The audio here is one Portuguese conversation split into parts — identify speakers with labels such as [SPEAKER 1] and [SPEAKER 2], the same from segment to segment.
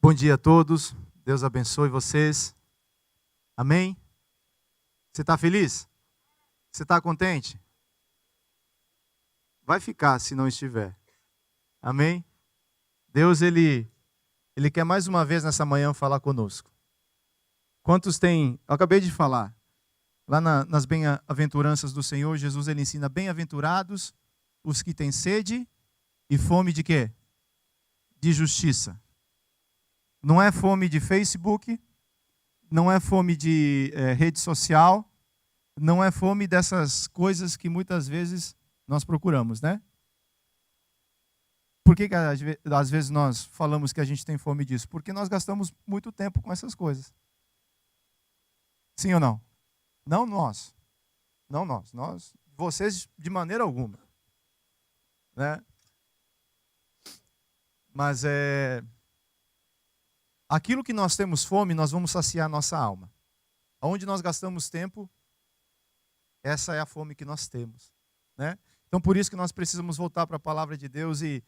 [SPEAKER 1] Bom dia a todos, Deus abençoe vocês, amém? Você está feliz? Você está contente? Vai ficar se não estiver, amém? Deus, Ele quer mais uma vez nessa manhã falar conosco. Quantos têm, eu acabei de falar, lá nas bem-aventuranças do Senhor, Jesus Ele ensina, bem-aventurados os que têm sede e fome de quê? De justiça. Não é fome de Facebook, não é fome de rede social, não é fome dessas coisas que muitas vezes nós procuramos, né? Por que às vezes nós falamos que a gente tem fome disso? Porque nós gastamos muito tempo com essas coisas. Sim ou não? Não nós. Não nós. Vocês de maneira alguma. Né? Mas aquilo que nós temos fome, nós vamos saciar nossa alma. Onde nós gastamos tempo, essa é a fome que nós temos. Né? Então, por isso que nós precisamos voltar para a palavra de Deus e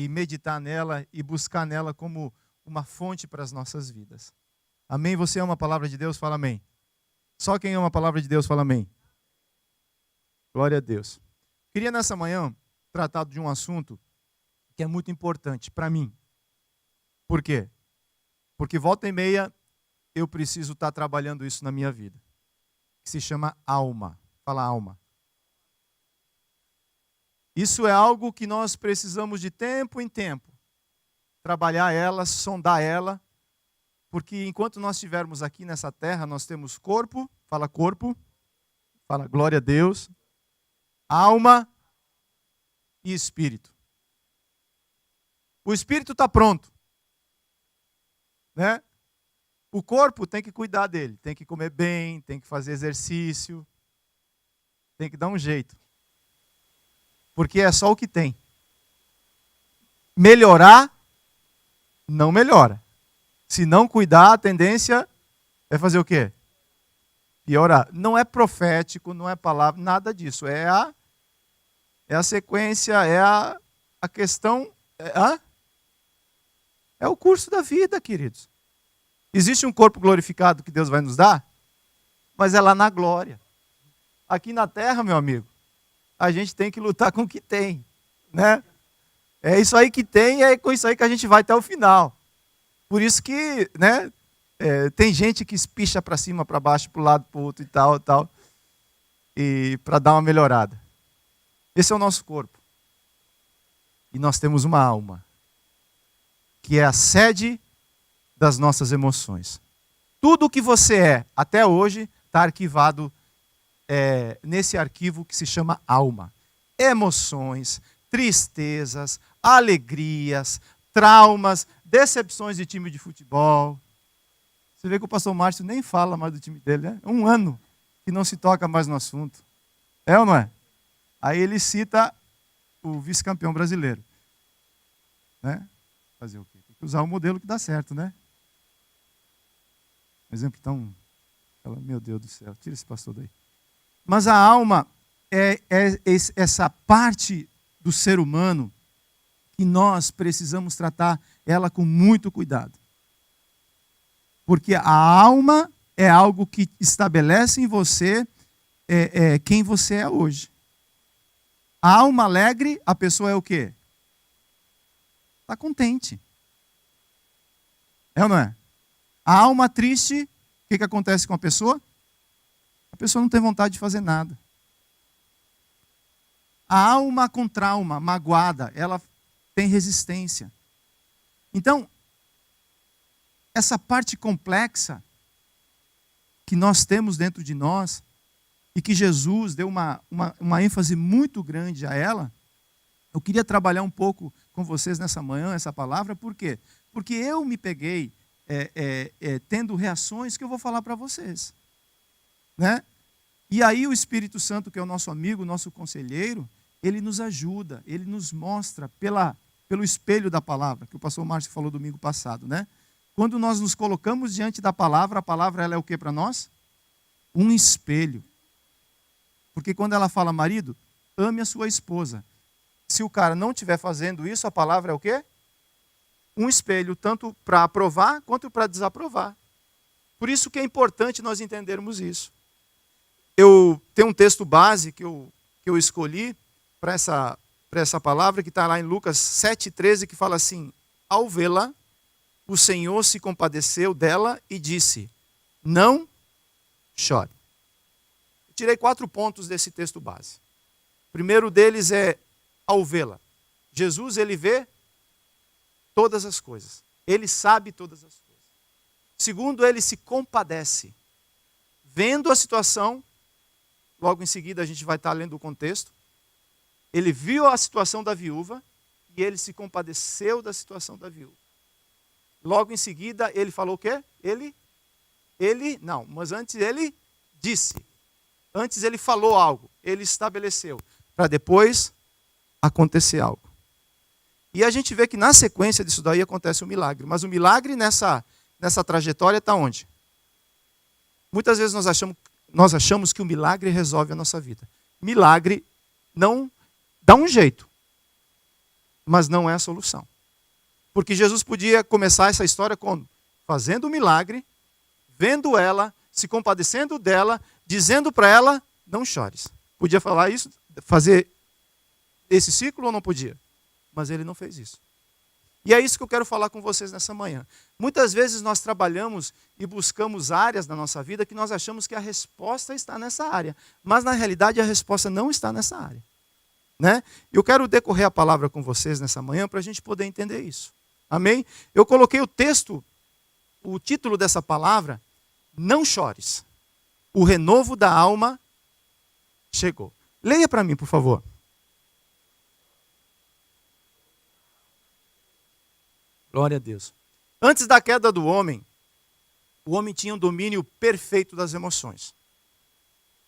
[SPEAKER 1] meditar nela e buscar nela como uma fonte para as nossas vidas. Amém? Você ama a palavra de Deus? Fala amém. Só quem ama a palavra de Deus, fala amém. Glória a Deus. Queria nessa manhã tratar de um assunto que é muito importante para mim. Por quê? Porque volta e meia eu preciso estar trabalhando isso na minha vida. Que se chama alma. Fala alma. Isso é algo que nós precisamos de tempo em tempo. Trabalhar ela, sondar ela. Porque enquanto nós estivermos aqui nessa terra, nós temos corpo. Fala glória a Deus. Alma e espírito. O espírito está pronto. Né? O corpo tem que cuidar dele, tem que comer bem, tem que fazer exercício, tem que dar um jeito. Porque é só o que tem. Melhorar, não melhora. Se não cuidar, a tendência é fazer o quê? Piorar. Não é profético, não é palavra, nada disso. É a sequência, é a questão... É o curso da vida, queridos. Existe um corpo glorificado que Deus vai nos dar, mas é lá na glória. Aqui na terra, meu amigo, a gente tem que lutar com o que tem, né? É isso aí que tem e é com isso aí que a gente vai até o final. Por isso que, né, tem gente que espicha para cima, para baixo, para o lado, para o outro e tal, e para dar uma melhorada. Esse é o nosso corpo. E nós temos uma alma, que é a sede das nossas emoções. Tudo o que você é até hoje está arquivado nesse arquivo que se chama alma. Emoções, tristezas, alegrias, traumas, decepções de time de futebol. Você vê que o pastor Márcio nem fala mais do time dele, né? 1 ano que não se toca mais no assunto. É ou não é? Aí ele cita o vice-campeão brasileiro. Né? Fazer o quê? Tem que usar o modelo que dá certo, né? Um exemplo tão... Meu Deus do céu, tira esse pastor daí. Mas a alma é essa parte do ser humano que nós precisamos tratar ela com muito cuidado. Porque a alma é algo que estabelece em você quem você é hoje. A alma alegre, a pessoa é o quê? Está contente. É ou não é? A alma triste, o que acontece com a pessoa? A pessoa não tem vontade de fazer nada. A alma com trauma, magoada, ela tem resistência. Então, essa parte complexa que nós temos dentro de nós, e que Jesus deu uma ênfase muito grande a ela, eu queria trabalhar um pouco com vocês nessa manhã, essa palavra, por quê? Porque eu me peguei tendo reações que eu vou falar para vocês. Né? E aí o Espírito Santo, que é o nosso amigo, nosso conselheiro, ele nos ajuda, ele nos mostra pelo espelho da palavra, que o pastor Márcio falou domingo passado. Né? Quando nós nos colocamos diante da palavra, a palavra ela é o que para nós? Um espelho. Porque quando ela fala, marido, ame a sua esposa. Se o cara não estiver fazendo isso, a palavra é o quê? um espelho tanto para aprovar quanto para desaprovar. Por isso que é importante nós entendermos isso. Eu tenho um texto base que eu escolhi para essa palavra, que está lá em Lucas 7,13, que fala assim: ao vê-la, o Senhor se compadeceu dela e disse: não chore. Eu tirei 4 pontos desse texto base. O primeiro deles é, ao vê-la. Jesus, ele vê todas as coisas. Ele sabe todas as coisas. Segundo, ele se compadece. Vendo a situação, logo em seguida a gente vai estar lendo o contexto, ele viu a situação da viúva e ele se compadeceu da situação da viúva. Logo em seguida, ele falou o quê? Mas antes ele disse. Antes ele falou algo, ele estabeleceu, para depois acontecer algo. E a gente vê que na sequência disso daí acontece um milagre. Mas o milagre nessa trajetória está onde? Muitas vezes nós achamos que o milagre resolve a nossa vida. Milagre não dá um jeito, mas não é a solução. Porque Jesus podia começar essa história fazendo o milagre, vendo ela, se compadecendo dela, dizendo para ela, não chores. Podia falar isso, fazer esse ciclo ou não podia? Mas ele não fez isso. E é isso que eu quero falar com vocês nessa manhã. Muitas vezes nós trabalhamos e buscamos áreas na nossa vida que nós achamos que a resposta está nessa área. Mas na realidade a resposta não está nessa área. Né? Eu quero decorrer a palavra com vocês nessa manhã para a gente poder entender isso. Amém? Eu coloquei o título dessa palavra, não chores. O renovo da alma chegou. Leia para mim, por favor. Glória a Deus. Antes da queda do homem, o homem tinha um domínio perfeito das emoções.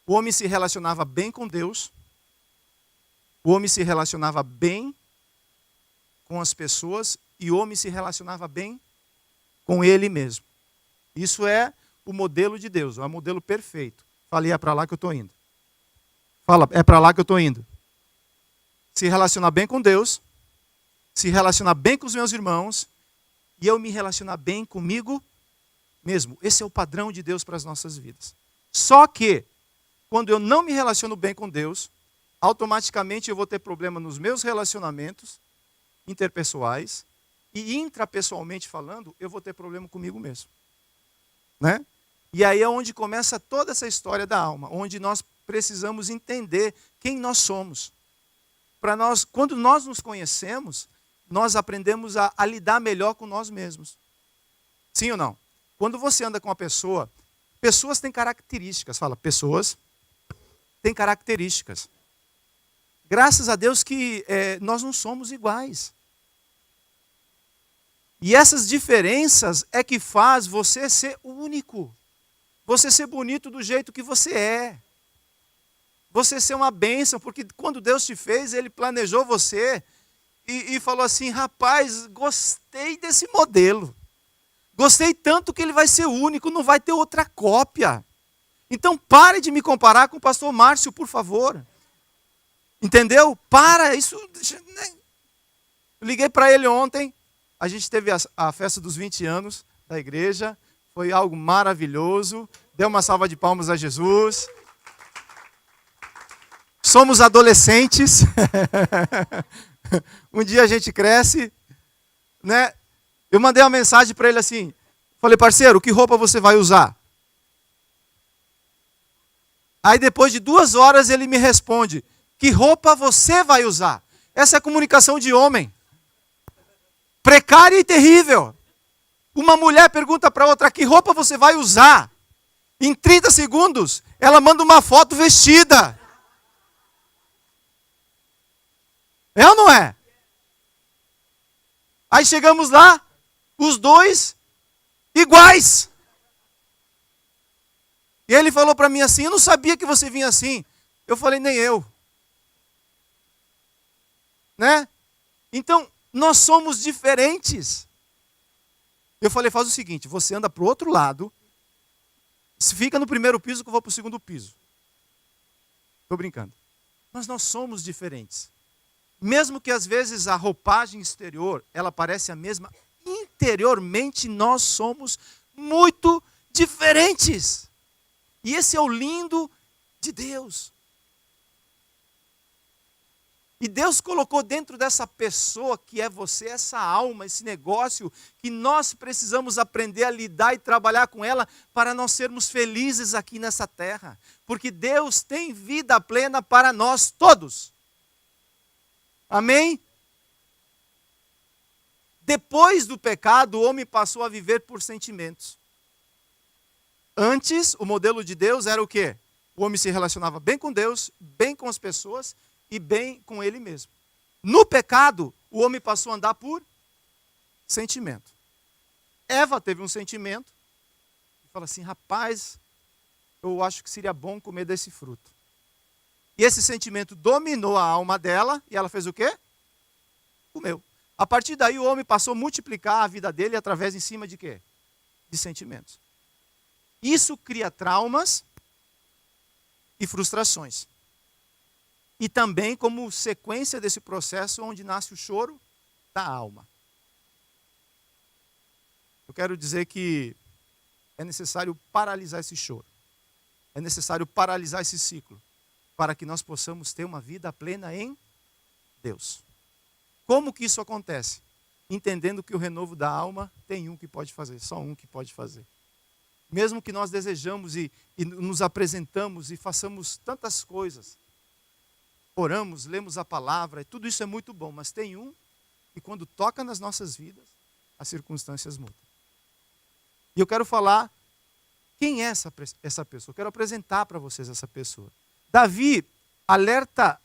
[SPEAKER 1] O homem se relacionava bem com Deus. O homem se relacionava bem com as pessoas e o homem se relacionava bem com ele mesmo. Isso é o modelo de Deus, é o modelo perfeito. Falei, é para lá que eu estou indo. Fala, é para lá que eu estou indo. Se relacionar bem com Deus, se relacionar bem com os meus irmãos e eu me relacionar bem comigo mesmo. Esse é o padrão de Deus para as nossas vidas. Só que, quando eu não me relaciono bem com Deus, automaticamente eu vou ter problema nos meus relacionamentos interpessoais e intrapessoalmente falando, eu vou ter problema comigo mesmo. Né? E aí é onde começa toda essa história da alma, onde nós precisamos entender quem nós somos. Quando nós nos conhecemos, nós aprendemos a lidar melhor com nós mesmos. Sim ou não? Quando você anda com uma pessoa, pessoas têm características. Fala, pessoas têm características. Graças a Deus que nós não somos iguais. E essas diferenças é que faz você ser único. Você ser bonito do jeito que você é. Você ser uma bênção, porque quando Deus te fez, Ele planejou você e falou assim, rapaz, gostei desse modelo. Gostei tanto que ele vai ser único, não vai ter outra cópia. Então pare de me comparar com o pastor Márcio, por favor. Entendeu? Para, isso... Eu liguei para ele ontem, a gente teve a festa dos 20 anos da igreja, foi algo maravilhoso, deu uma salva de palmas a Jesus. Somos adolescentes, um dia a gente cresce, né? Eu mandei uma mensagem para ele assim, falei, parceiro, que roupa você vai usar? Aí depois de 2 horas ele me responde, que roupa você vai usar? Essa é a comunicação de homem. Precária e terrível. Uma mulher pergunta para outra, que roupa você vai usar? Em 30 segundos, ela manda uma foto vestida. É ou não é? Aí chegamos lá, os dois iguais. E ele falou para mim assim, eu não sabia que você vinha assim. Eu falei, nem eu. Né? Então, nós somos diferentes. Eu falei, faz o seguinte, você anda para o outro lado, fica no primeiro piso que eu vou para o segundo piso. Estou brincando. Mas nós somos diferentes. Mesmo que às vezes a roupagem exterior, ela parece a mesma, interiormente nós somos muito diferentes. E esse é o lindo de Deus. E Deus colocou dentro dessa pessoa que é você, essa alma, esse negócio, que nós precisamos aprender a lidar e trabalhar com ela para nós sermos felizes aqui nessa terra. Porque Deus tem vida plena para nós todos. Amém? Depois do pecado, o homem passou a viver por sentimentos. Antes, o modelo de Deus era o quê? O homem se relacionava bem com Deus, bem com as pessoas e bem com ele mesmo. No pecado, o homem passou a andar por sentimento. Eva teve um sentimento e fala assim, rapaz, eu acho que seria bom comer desse fruto. E esse sentimento dominou a alma dela e ela fez o quê? Comeu. A partir daí o homem passou a multiplicar a vida dele através em cima de quê? De sentimentos. Isso cria traumas e frustrações. E também como sequência desse processo onde nasce o choro da alma. Eu quero dizer que é necessário paralisar esse choro. É necessário paralisar esse ciclo para que nós possamos ter uma vida plena em Deus. Como que isso acontece? Entendendo que o renovo da alma tem um que pode fazer, só um que pode fazer. Mesmo que nós desejamos e nos apresentamos e façamos tantas coisas, oramos, lemos a palavra, tudo isso é muito bom, mas tem um que quando toca nas nossas vidas, as circunstâncias mudam. E eu quero falar quem é essa pessoa, eu quero apresentar para vocês essa pessoa. Davi alerta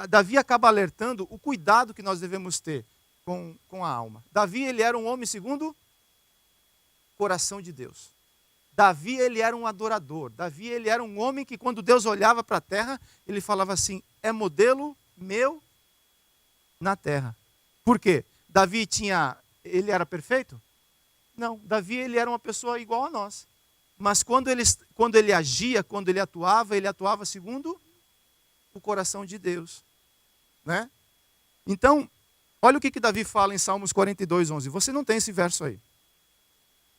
[SPEAKER 1] Davi acaba alertando o cuidado que nós devemos ter com a alma. Davi, ele era um homem segundo o coração de Deus. Davi, ele era um adorador. Davi, ele era um homem que quando Deus olhava para a terra, ele falava assim, é modelo meu na terra. Por quê? Davi ele era perfeito? Não, Davi, ele era uma pessoa igual a nós. Mas quando ele agia, quando ele atuava segundo o coração de Deus. Né? Então, olha o que Davi fala em Salmos 42:11. Você não tem esse verso aí.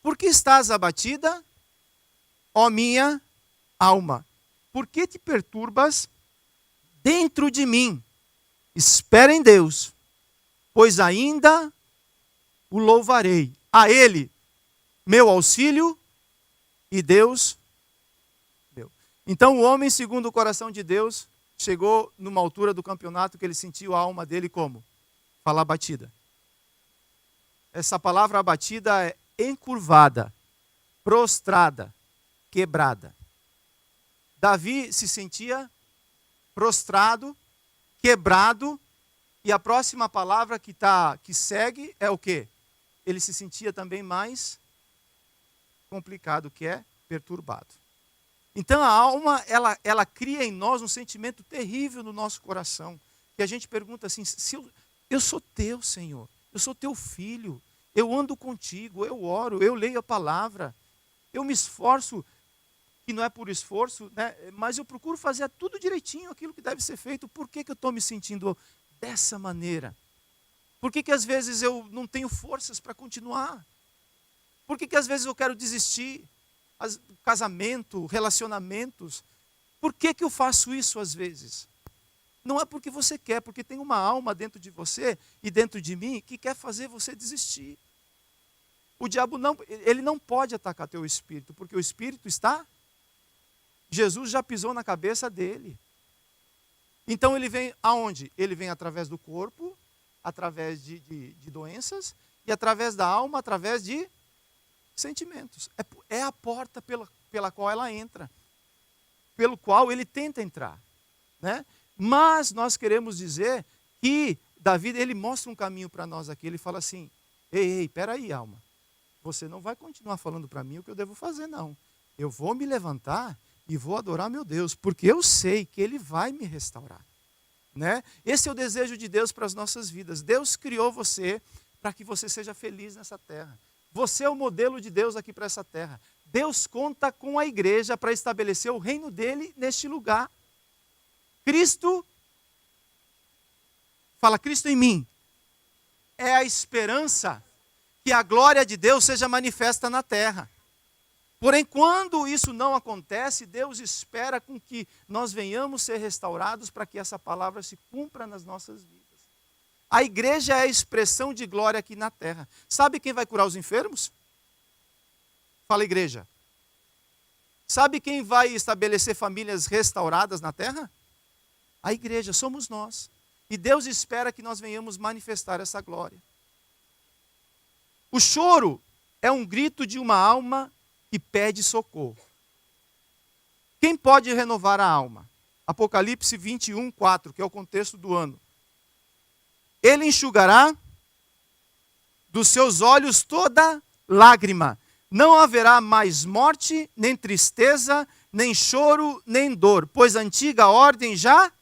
[SPEAKER 1] Por que estás abatida, ó minha alma? Por que te perturbas dentro de mim? Espera em Deus, pois ainda o louvarei. A Ele, meu auxílio e Deus meu. Então o homem, segundo o coração de Deus, chegou numa altura do campeonato que ele sentiu a alma dele como? Falar abatida. Essa palavra abatida é encurvada, prostrada, quebrada. Davi se sentia prostrado, quebrado, e a próxima palavra que segue é o quê? Ele se sentia também mais complicado, que é perturbado. Então a alma, ela cria em nós um sentimento terrível no nosso coração, que a gente pergunta assim, se eu sou teu, Senhor, eu sou teu filho, eu ando contigo, eu oro, eu leio a palavra, eu me esforço, que não é por esforço, né? Mas eu procuro fazer tudo direitinho, aquilo que deve ser feito. Por que eu estou me sentindo dessa maneira? Por que às vezes eu não tenho forças para continuar? Por que às vezes eu quero desistir? Casamento, relacionamentos. Por que eu faço isso às vezes? Não é porque você quer, porque tem uma alma dentro de você e dentro de mim que quer fazer você desistir. O diabo ele não pode atacar teu espírito, porque o espírito está... Jesus já pisou na cabeça dele. Então ele vem aonde? Ele vem através do corpo, através de doenças, e através da alma, através de sentimentos. É a porta pela qual ela entra, pelo qual ele tenta entrar. Né? Mas nós queremos dizer que Davi, ele mostra um caminho para nós aqui. Ele fala assim, ei, peraí, alma. Você não vai continuar falando para mim o que eu devo fazer, não. Eu vou me levantar e vou adorar meu Deus, porque eu sei que Ele vai me restaurar. Né? Esse é o desejo de Deus para as nossas vidas. Deus criou você para que você seja feliz nessa terra. Você é o modelo de Deus aqui para essa terra. Deus conta com a igreja para estabelecer o reino dele neste lugar. Cristo, fala Cristo em mim, é a esperança que a glória de Deus seja manifesta na terra. Porém, quando isso não acontece, Deus espera com que nós venhamos ser restaurados para que essa palavra se cumpra nas nossas vidas. A igreja é a expressão de glória aqui na terra. Sabe quem vai curar os enfermos? Fala, igreja. Sabe quem vai estabelecer famílias restauradas na terra? A igreja, somos nós. E Deus espera que nós venhamos manifestar essa glória. O choro é um grito de uma alma que pede socorro. Quem pode renovar a alma? Apocalipse 21, 4, que é o contexto do ano. Ele enxugará dos seus olhos toda lágrima. Não haverá mais morte, nem tristeza, nem choro, nem dor, pois a antiga ordem já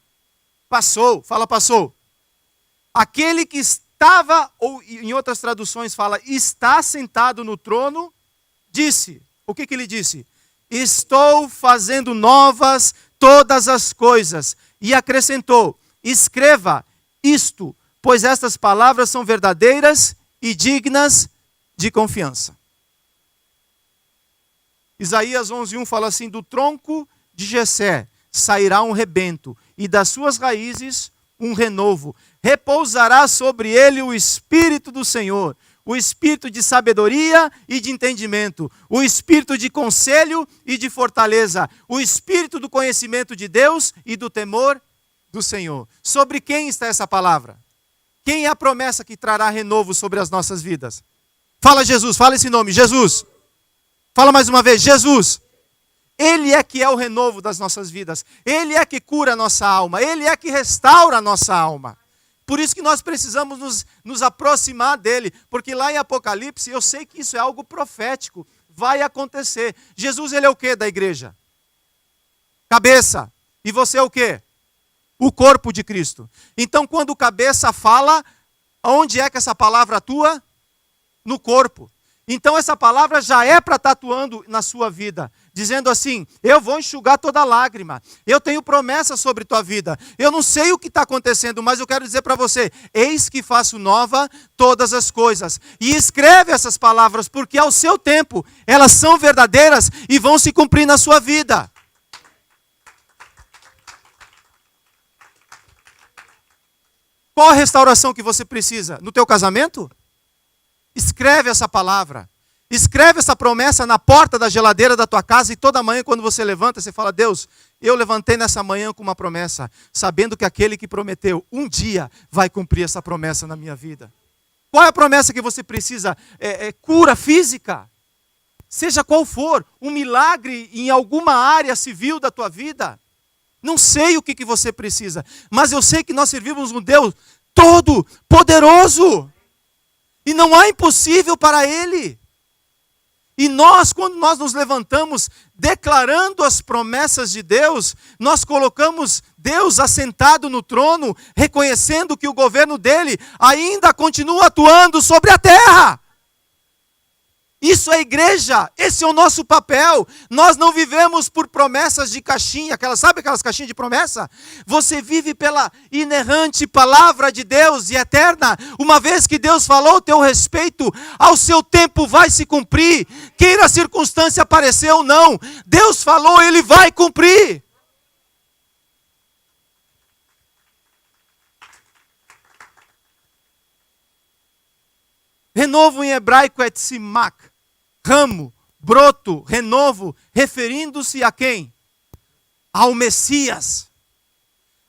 [SPEAKER 1] passou. Fala, passou. Aquele que estava, ou em outras traduções fala, está sentado no trono, disse. O que ele disse? Estou fazendo novas todas as coisas. E acrescentou, escreva isto, pois estas palavras são verdadeiras e dignas de confiança. Isaías 11:1 fala assim, do tronco de Jessé sairá um rebento, e das suas raízes um renovo. Repousará sobre ele o Espírito do Senhor, o Espírito de sabedoria e de entendimento, o Espírito de conselho e de fortaleza, o Espírito do conhecimento de Deus e do temor do Senhor. Sobre quem está essa palavra? Quem é a promessa que trará renovo sobre as nossas vidas? Fala Jesus, fala esse nome, Jesus. Fala mais uma vez, Jesus. Ele é que é o renovo das nossas vidas. Ele é que cura a nossa alma. Ele é que restaura a nossa alma. Por isso que nós precisamos nos aproximar dele. Porque lá em Apocalipse, eu sei que isso é algo profético. Vai acontecer. Jesus, ele é o quê da igreja? Cabeça. E você é o quê? O corpo de Cristo. Então, quando o cabeça fala, onde é que essa palavra atua? No corpo. Então essa palavra já é para estar atuando na sua vida, dizendo assim, eu vou enxugar toda lágrima, eu tenho promessa sobre tua vida, eu não sei o que está acontecendo, mas eu quero dizer para você, eis que faço nova todas as coisas, e escreve essas palavras, porque ao seu tempo, elas são verdadeiras e vão se cumprir na sua vida. Qual a restauração que você precisa? No teu casamento? Escreve essa palavra. Escreve essa promessa na porta da geladeira da tua casa e toda manhã quando você levanta, você fala, Deus, eu levantei nessa manhã com uma promessa, sabendo que aquele que prometeu um dia vai cumprir essa promessa na minha vida. Qual é a promessa que você precisa? Cura física. Seja qual for, um milagre em alguma área civil da tua vida. Não sei o que você precisa, mas eu sei que nós servimos um Deus todo poderoso. E não há impossível para Ele. E nós, quando nós nos levantamos declarando as promessas de Deus, nós colocamos Deus assentado no trono, reconhecendo que o governo dele ainda continua atuando sobre a terra. Isso é igreja, esse é o nosso papel. Nós não vivemos por promessas de caixinha, sabe aquelas caixinhas de promessa? Você vive pela inerrante palavra de Deus e eterna. Uma vez que Deus falou o teu respeito, ao seu tempo vai se cumprir. Queira a circunstância aparecer ou não, Deus falou, Ele vai cumprir. Renovo em hebraico é tzimak. Ramo, broto, renovo, referindo-se a quem? Ao Messias.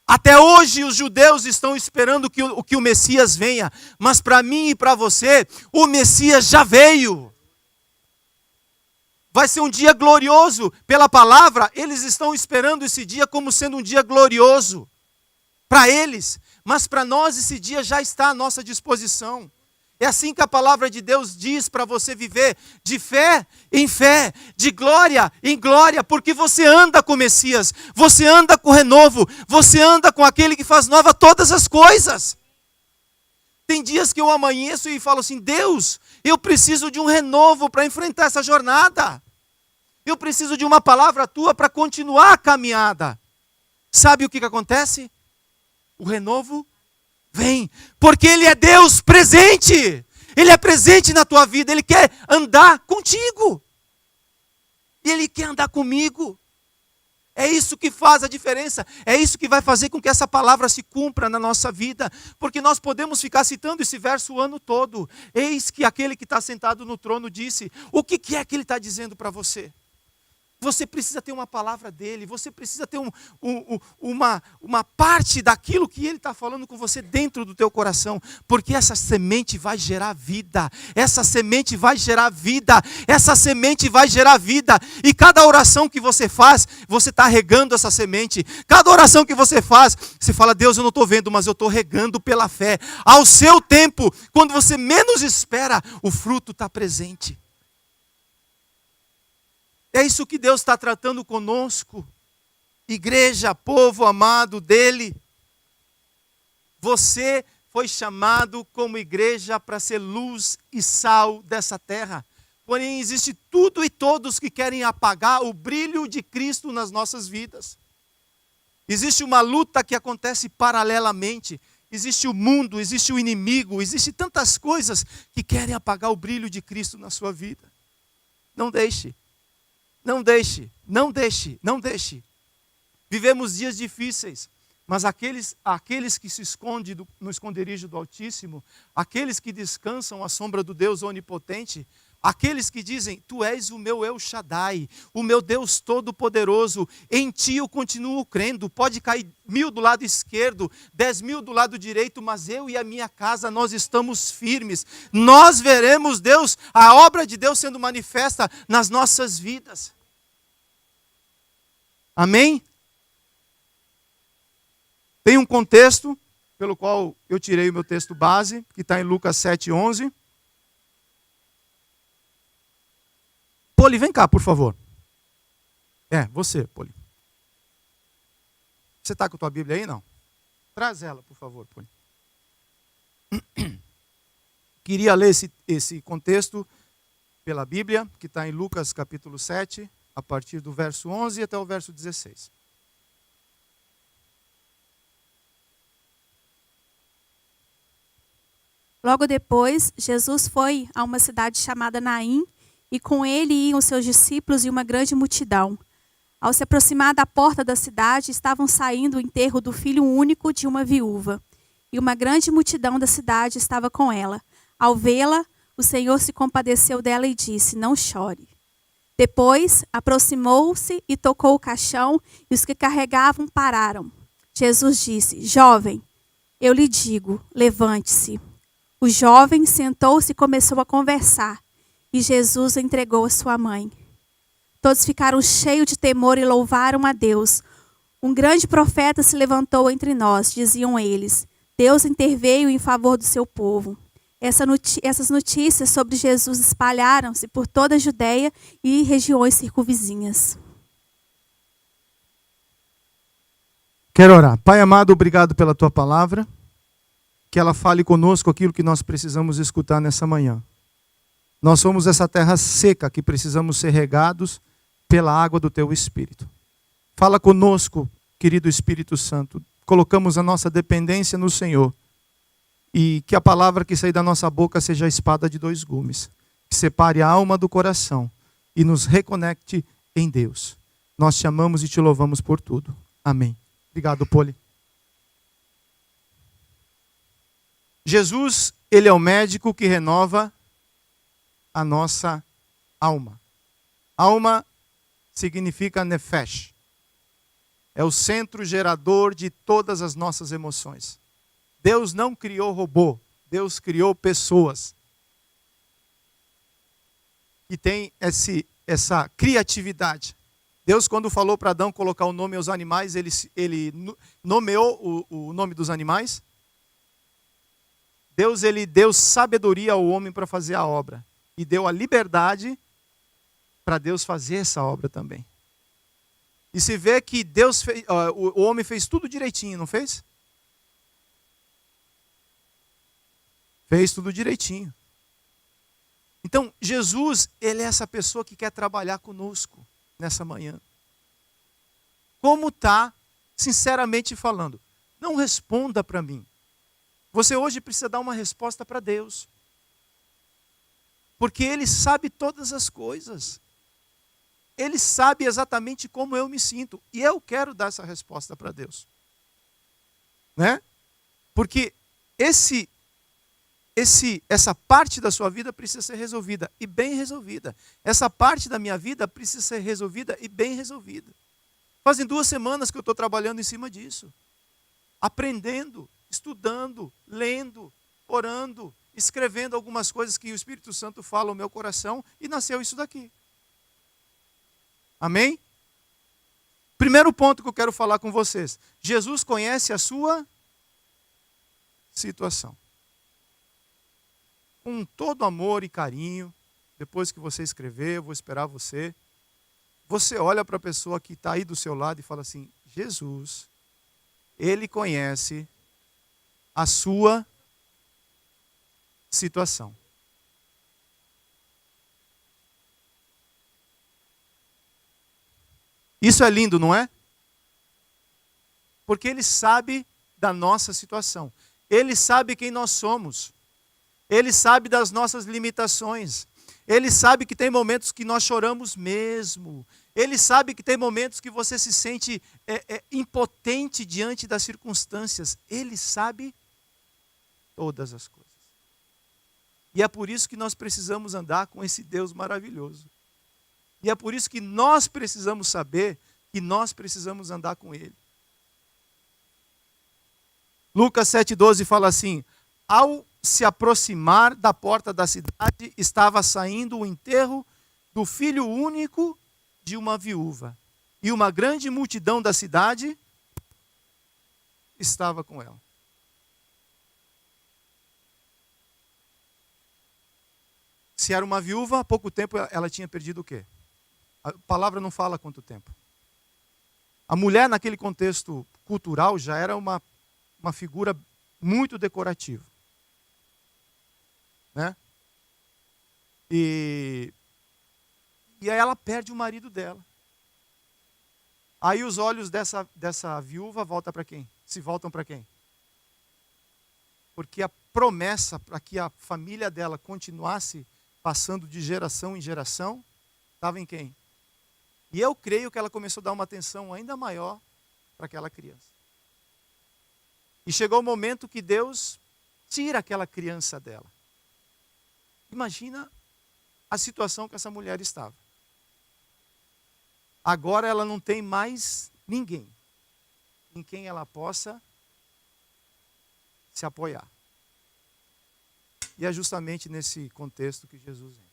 [SPEAKER 1] Até hoje os judeus estão esperando que o Messias venha, mas para mim e para você, o Messias já veio. Vai ser um dia glorioso. Pela palavra, eles estão esperando esse dia como sendo um dia glorioso. Para eles, mas para nós esse dia já está à nossa disposição. É assim que a palavra de Deus diz para você viver de fé em fé, de glória em glória, porque você anda com o Messias, você anda com o renovo, você anda com aquele que faz nova todas as coisas. Tem dias que eu amanheço e falo assim, Deus, eu preciso de um renovo para enfrentar essa jornada. Eu preciso de uma palavra tua para continuar a caminhada. Sabe o que acontece? O renovo vem, porque Ele é Deus presente. Ele é presente na tua vida, Ele quer andar contigo. E Ele quer andar comigo. É isso que faz a diferença. É isso que vai fazer com que essa palavra se cumpra na nossa vida. Porque nós podemos ficar citando esse verso o ano todo. Eis que aquele que está sentado no trono disse. O que é que Ele está dizendo para você? Você precisa ter uma palavra dele, você precisa ter uma parte daquilo que ele está falando com você dentro do teu coração, porque essa semente vai gerar vida, essa semente vai gerar vida, essa semente vai gerar vida, e cada oração que você faz, você está regando essa semente, cada oração que você faz, você fala, Deus, eu não estou vendo, mas eu estou regando pela fé, ao seu tempo, quando você menos espera, o fruto está presente. É isso que Deus está tratando conosco. Igreja, povo amado dele. Você foi chamado como igreja para ser luz e sal dessa terra. Porém, existe tudo e todos que querem apagar o brilho de Cristo nas nossas vidas. Existe uma luta que acontece paralelamente. Existe o mundo, existe o inimigo, existe tantas coisas que querem apagar o brilho de Cristo na sua vida. Não deixe. Não deixe, não deixe, não deixe. Vivemos dias difíceis, mas aqueles que se escondem no esconderijo do Altíssimo, aqueles que descansam à sombra do Deus Onipotente, aqueles que dizem, Tu és o meu El Shaddai, o meu Deus Todo-Poderoso, em Ti eu continuo crendo, pode cair 1000 do lado esquerdo, 10.000 do lado direito, mas eu e a minha casa, nós estamos firmes. Nós veremos Deus, a obra de Deus sendo manifesta nas nossas vidas. Amém? Tem um contexto, pelo qual eu tirei o meu texto base, que está em Lucas 7:11. Poli, vem cá, por favor. Você, Poli. Você está com a tua Bíblia aí, não? Traz ela, por favor, Poli. Queria ler esse contexto pela Bíblia, que está em Lucas capítulo 7, a partir do verso 11 até o verso 16.
[SPEAKER 2] Logo depois, Jesus foi a uma cidade chamada Naim, e com ele iam os seus discípulos e uma grande multidão. Ao se aproximar da porta da cidade, estavam saindo o enterro do filho único de uma viúva. E uma grande multidão da cidade estava com ela. Ao vê-la, o Senhor se compadeceu dela e disse, não chore. Depois, aproximou-se e tocou o caixão, e os que carregavam pararam. Jesus disse, jovem, eu lhe digo, levante-se. O jovem sentou-se e começou a conversar. E Jesus entregou a sua mãe. Todos ficaram cheios de temor e louvaram a Deus. Um grande profeta se levantou entre nós, diziam eles. Deus interveio em favor do seu povo. Essas notícias sobre Jesus espalharam-se por toda a Judeia e regiões circunvizinhas.
[SPEAKER 1] Quero orar. Pai amado, obrigado pela tua palavra. Que ela fale conosco aquilo que nós precisamos escutar nessa manhã. Nós somos essa terra seca que precisamos ser regados pela água do teu Espírito. Fala conosco, querido Espírito Santo. Colocamos a nossa dependência no Senhor. E que a palavra que sair da nossa boca seja a espada de 2 gumes. Que separe a alma do coração e nos reconecte em Deus. Nós te amamos e te louvamos por tudo. Amém. Obrigado, Poli. Jesus, ele é o médico que renova a nossa alma. Alma significa nefesh. É o centro gerador de todas as nossas emoções. Deus não criou robô, Deus criou pessoas que têm essa criatividade. Deus, quando falou para Adão colocar o nome aos animais, ele nomeou o nome dos animais. Deus, ele deu sabedoria ao homem para fazer a obra. E deu a liberdade para Deus fazer essa obra também. E se vê que Deus fez, o homem fez tudo direitinho, não fez? Fez tudo direitinho. Então, Jesus, ele é essa pessoa que quer trabalhar conosco nessa manhã. Como está, sinceramente falando? Não responda para mim. Você hoje precisa dar uma resposta para Deus. Porque Ele sabe todas as coisas. Ele sabe exatamente como eu me sinto. E eu quero dar essa resposta para Deus. Né? Porque essa parte da sua vida precisa ser resolvida e bem resolvida. Essa parte da minha vida precisa ser resolvida e bem resolvida. Fazem 2 semanas que eu estou trabalhando em cima disso. Aprendendo, estudando, lendo, orando, escrevendo algumas coisas que o Espírito Santo fala ao meu coração e nasceu isso daqui. Amém? Primeiro ponto que eu quero falar com vocês. Jesus conhece a sua situação. Com todo amor e carinho, depois que você escrever, eu vou esperar você. Você olha para a pessoa que está aí do seu lado e fala assim, Jesus, Ele conhece a sua situação. Isso é lindo, não é? Porque Ele sabe da nossa situação. Ele sabe quem nós somos. Ele sabe das nossas limitações. Ele sabe que tem momentos que nós choramos mesmo. Ele sabe que tem momentos que você se sente impotente diante das circunstâncias. Ele sabe todas as coisas. E é por isso que nós precisamos andar com esse Deus maravilhoso. E é por isso que nós precisamos saber que nós precisamos andar com Ele. Lucas 7,12 fala assim, ao se aproximar da porta da cidade, estava saindo o enterro do filho único de uma viúva. E uma grande multidão da cidade estava com ela. Se era uma viúva, há pouco tempo ela tinha perdido o quê? A palavra não fala quanto tempo. A mulher, naquele contexto cultural, já era uma figura muito decorativa. Né? E aí ela perde o marido dela. Aí os olhos dessa viúva voltam para quem? Se voltam para quem? Porque a promessa para que a família dela continuasse passando de geração em geração, estava em quem? E eu creio que ela começou a dar uma atenção ainda maior para aquela criança. E chegou o momento que Deus tira aquela criança dela. Imagina a situação que essa mulher estava. Agora ela não tem mais ninguém em quem ela possa se apoiar. E é justamente nesse contexto que Jesus entra.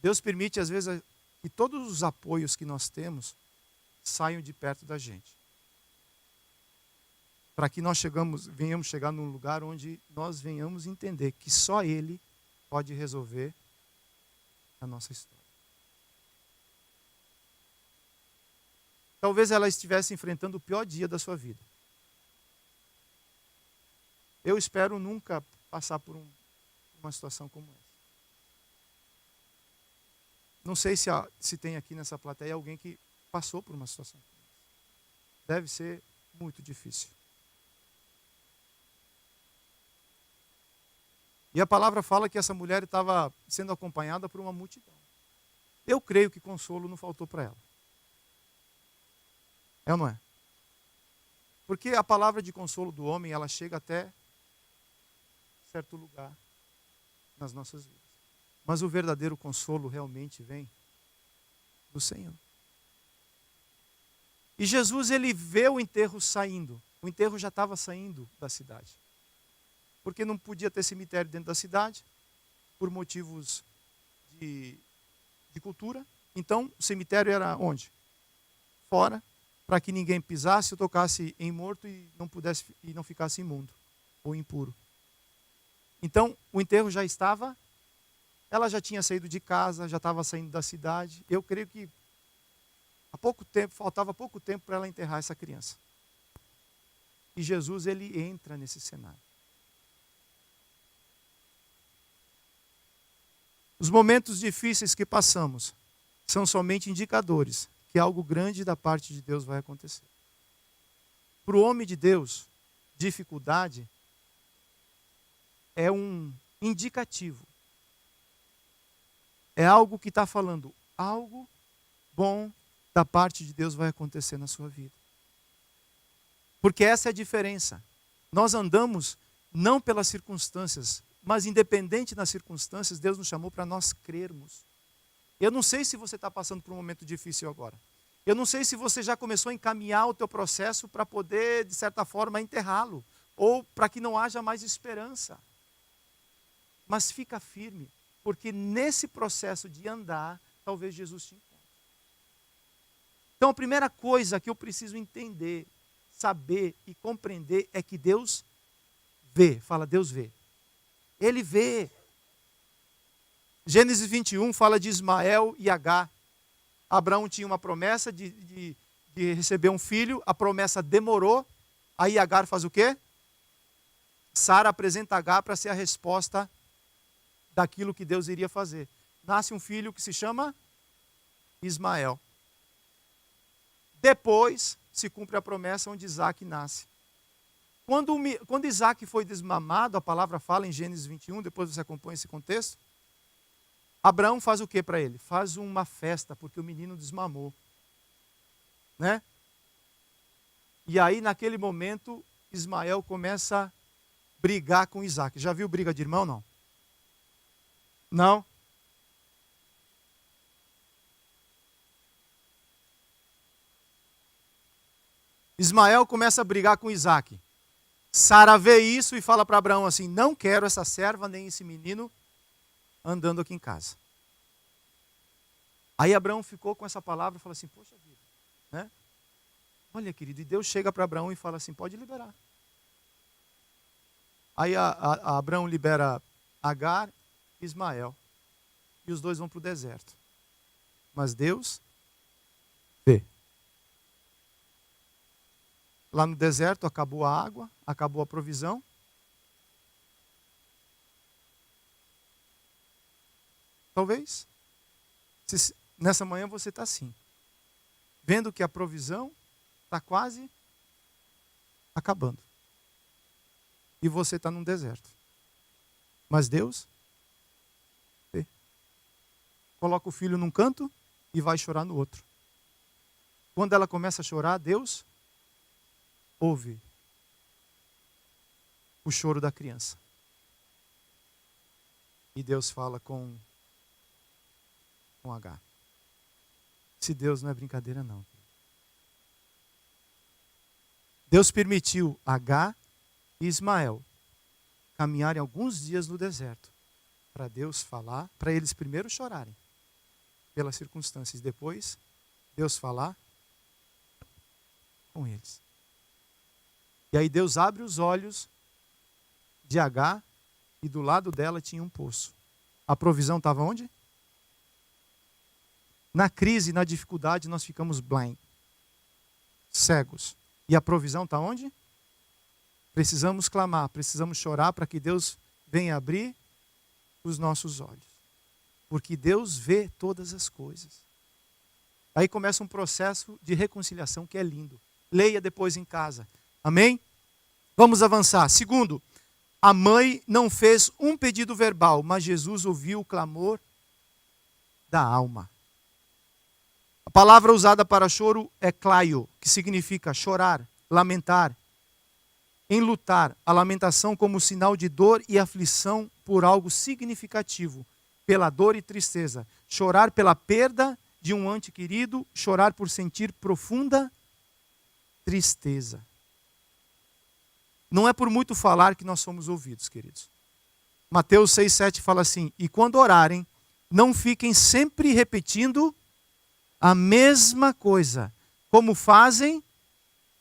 [SPEAKER 1] Deus permite, às vezes, que todos os apoios que nós temos saiam de perto da gente. Para que nós venhamos chegar num lugar onde nós venhamos entender que só Ele pode resolver a nossa história. Talvez ela estivesse enfrentando o pior dia da sua vida. Eu espero nunca passar por uma situação como essa. Não sei se tem aqui nessa plateia alguém que passou por uma situação como essa. Deve ser muito difícil. E a palavra fala que essa mulher estava sendo acompanhada por uma multidão. Eu creio que consolo não faltou para ela. É ou não é? Porque a palavra de consolo do homem, ela chega até certo lugar nas nossas vidas. Mas o verdadeiro consolo realmente vem do Senhor. E Jesus, ele vê o enterro saindo. O enterro já estava saindo da cidade. Porque não podia ter cemitério dentro da cidade, por motivos de cultura. Então, o cemitério era onde? Fora, para que ninguém pisasse ou tocasse em morto e não ficasse imundo ou impuro. Então, o enterro já estava, ela já tinha saído de casa, já estava saindo da cidade. Eu creio que faltava pouco tempo para ela enterrar essa criança. E Jesus, ele entra nesse cenário. Os momentos difíceis que passamos são somente indicadores que algo grande da parte de Deus vai acontecer. Para o homem de Deus, dificuldade é um indicativo é algo que está falando, algo bom da parte de Deus vai acontecer na sua vida. Porque essa é a diferença. Nós andamos não pelas circunstâncias, mas independente das circunstâncias, Deus nos chamou para nós crermos. Eu não sei se você está passando por um momento difícil agora. Eu não sei se você já começou a encaminhar o teu processo para poder, de certa forma, enterrá-lo. Ou para que não haja mais esperança. Mas fica firme, porque nesse processo de andar, talvez Jesus te encontre. Então a primeira coisa que eu preciso entender, saber e compreender é que Deus vê. Fala, Deus vê. Ele vê. Gênesis 21 fala de Ismael e Agar. Abraão tinha uma promessa de receber um filho, a promessa demorou, aí Agar faz o quê? Sara apresenta Agar para ser a resposta daquilo que Deus iria fazer. Nasce um filho que se chama Ismael. Depois se cumpre a promessa onde Isaac nasce. Quando Isaac foi desmamado, a palavra fala em Gênesis 21, depois você acompanha esse contexto, Abraão faz o que para ele? Faz uma festa, porque o menino desmamou. Né? E aí, naquele momento, Ismael começa a brigar com Isaac. Já viu briga de irmão, não? Não? Ismael começa a brigar com Isaac. Sara vê isso e fala para Abraão assim, não quero essa serva nem esse menino andando aqui em casa. Aí Abraão ficou com essa palavra e falou assim, poxa vida, né? Olha, querido, e Deus chega para Abraão e fala assim, pode liberar. Aí a Abraão libera Agar e Ismael. E os dois vão para o deserto. Mas Deus vê. Lá no deserto acabou a água, acabou a provisão. Talvez, nessa manhã você está assim, vendo que a provisão está quase acabando. E você está num deserto. Mas Deus vê. Coloca o filho num canto e vai chorar no outro. Quando ela começa a chorar, Deus ouve o choro da criança. E Deus fala com Agar. Se Deus não é brincadeira, não. Deus permitiu Agar e Ismael caminharem alguns dias no deserto para Deus falar, para eles primeiro chorarem pelas circunstâncias, depois Deus falar com eles. E aí Deus abre os olhos de Agar e do lado dela tinha um poço. A provisão estava onde? Na crise, na dificuldade, nós ficamos blind, cegos. E a provisão está onde? Precisamos clamar, precisamos chorar para que Deus venha abrir os nossos olhos. Porque Deus vê todas as coisas. Aí começa um processo de reconciliação que é lindo. Leia depois em casa. Amém? Vamos avançar. Segundo, a mãe não fez um pedido verbal, mas Jesus ouviu o clamor da alma. A palavra usada para choro é klaio, que significa chorar, lamentar, enlutar. A lamentação como sinal de dor e aflição por algo significativo, pela dor e tristeza. Chorar pela perda de um ente querido, chorar por sentir profunda tristeza. Não é por muito falar que nós somos ouvidos, queridos. Mateus 6,7 fala assim, e quando orarem, não fiquem sempre repetindo a mesma coisa, como fazem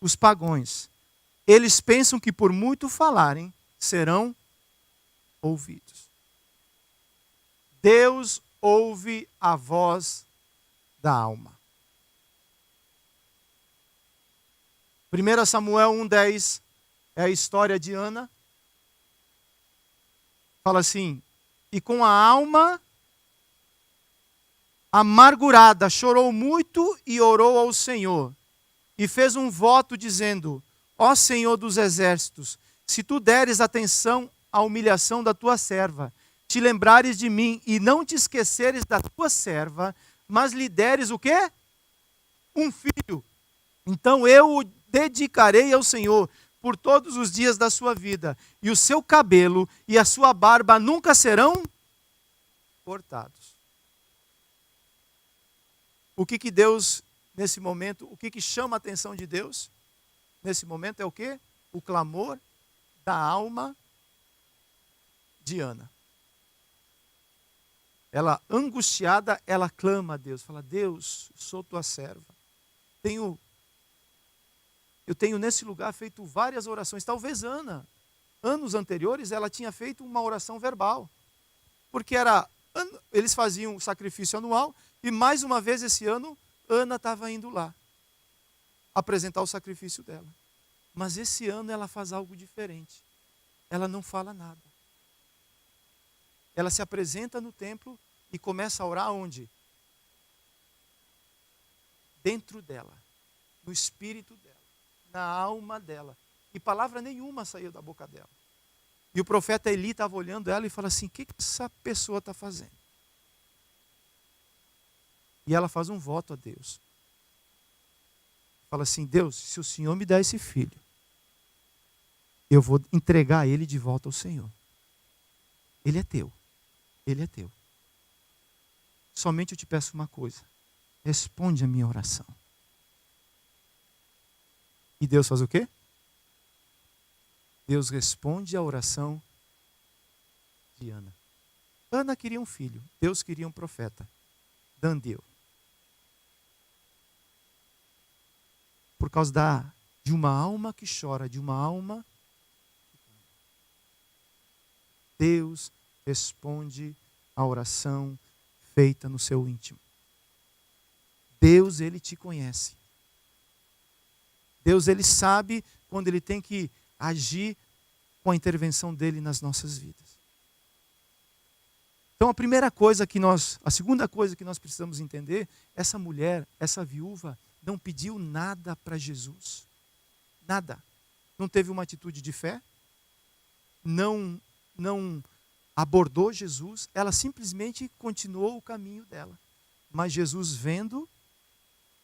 [SPEAKER 1] os pagãos. Eles pensam que por muito falarem, serão ouvidos. Deus ouve a voz da alma. 1 Samuel 1,10 é a história de Ana. Fala assim, e com a alma amargurada, chorou muito e orou ao Senhor. E fez um voto dizendo, ó Senhor dos exércitos, se tu deres atenção à humilhação da tua serva, te lembrares de mim e não te esqueceres da tua serva, mas lhe deres o quê? Um filho. Então eu o dedicarei ao Senhor por todos os dias da sua vida, e o seu cabelo e a sua barba nunca serão cortados. O que Deus, nesse momento, o que chama a atenção de Deus, nesse momento é o quê? O clamor da alma de Ana. Ela, angustiada, ela clama a Deus, fala, Deus, sou tua serva. Eu tenho nesse lugar feito várias orações. Talvez Ana, anos anteriores, ela tinha feito uma oração verbal. Porque eles faziam um sacrifício anual e mais uma vez esse ano, Ana estava indo lá apresentar o sacrifício dela. Mas esse ano ela faz algo diferente. Ela não fala nada. Ela se apresenta no templo e começa a orar onde? Dentro dela, no espírito dela, na alma dela. E palavra nenhuma saiu da boca dela. E o profeta Eli estava olhando ela e fala assim, o que essa pessoa está fazendo? E ela faz um voto a Deus. Fala assim, Deus, se o Senhor me der esse filho, eu vou entregar ele de volta ao Senhor. Ele é teu. Ele é teu. Somente eu te peço uma coisa. Responde a minha oração. E Deus faz o quê? Deus responde a oração de Ana. Ana queria um filho. Deus queria um profeta. Dan deu. Por causa de uma alma que chora, de uma alma que clama. Deus responde a oração feita no seu íntimo. Deus, Ele te conhece. Deus, Ele sabe quando Ele tem que agir com a intervenção dEle nas nossas vidas. Então a segunda coisa que nós precisamos entender, essa mulher, essa viúva, não pediu nada para Jesus. Nada. Não teve uma atitude de fé. Não abordou Jesus. Ela simplesmente continuou o caminho dela. Mas Jesus vendo,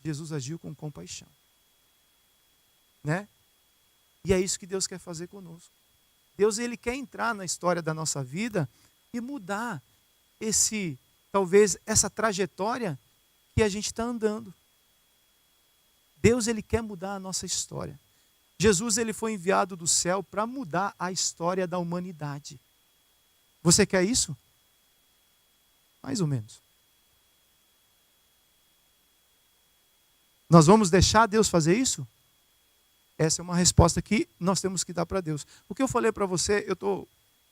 [SPEAKER 1] Jesus agiu com compaixão. Né? E é isso que Deus quer fazer conosco. Deus, Ele quer entrar na história da nossa vida e mudar talvez essa trajetória que a gente está andando. Deus, Ele quer mudar a nossa história. Jesus, Ele foi enviado do céu para mudar a história da humanidade. Você quer isso? Mais ou menos. Nós vamos deixar Deus fazer isso? Essa é uma resposta que nós temos que dar para Deus. O que eu falei para você, eu estou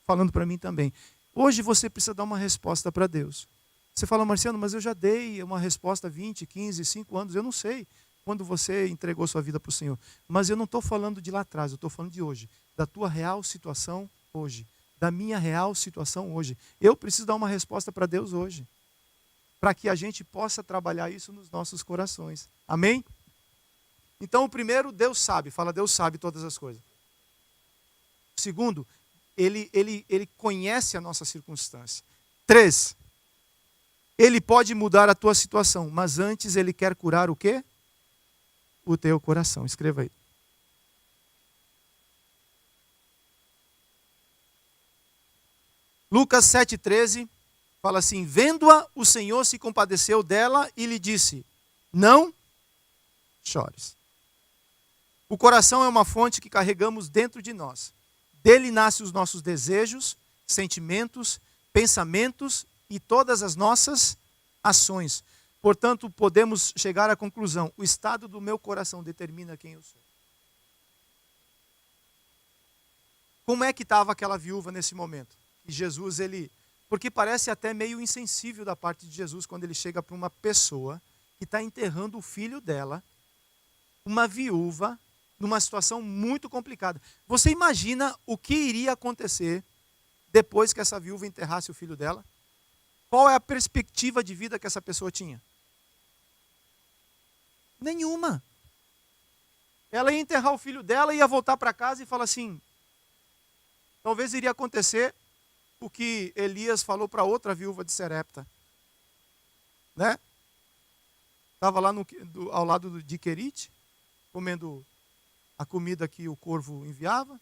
[SPEAKER 1] falando para mim também. Hoje você precisa dar uma resposta para Deus. Você fala, Marciano, mas eu já dei uma resposta há 20, 15, 5 anos, eu não sei quando você entregou sua vida para o Senhor. Mas eu não estou falando de lá atrás, eu estou falando de hoje. Da tua real situação hoje. Da minha real situação hoje. Eu preciso dar uma resposta para Deus hoje. Para que a gente possa trabalhar isso nos nossos corações. Amém? Então, o primeiro, Deus sabe. Fala, Deus sabe todas as coisas. O segundo, Ele conhece a nossa circunstância. 3, Ele pode mudar a tua situação, mas antes Ele quer curar o quê? O teu coração. Escreva aí. Lucas 7,13 fala assim, vendo-a, o Senhor se compadeceu dela e lhe disse, não chores. O coração é uma fonte que carregamos dentro de nós. Dele nascem os nossos desejos, sentimentos, pensamentos e todas as nossas ações. Portanto, podemos chegar à conclusão, o estado do meu coração determina quem eu sou. Como é que estava aquela viúva nesse momento? E Jesus, porque parece até meio insensível da parte de Jesus quando ele chega para uma pessoa que está enterrando o filho dela, uma viúva, numa situação muito complicada. Você imagina o que iria acontecer depois que essa viúva enterrasse o filho dela? Qual é a perspectiva de vida que essa pessoa tinha? Nenhuma. Ela ia enterrar o filho dela, ia voltar para casa e falar assim, talvez iria acontecer o que Elias falou para outra viúva de Serepta. Né? Estava lá ao lado de Querite, comendo a comida que o corvo enviava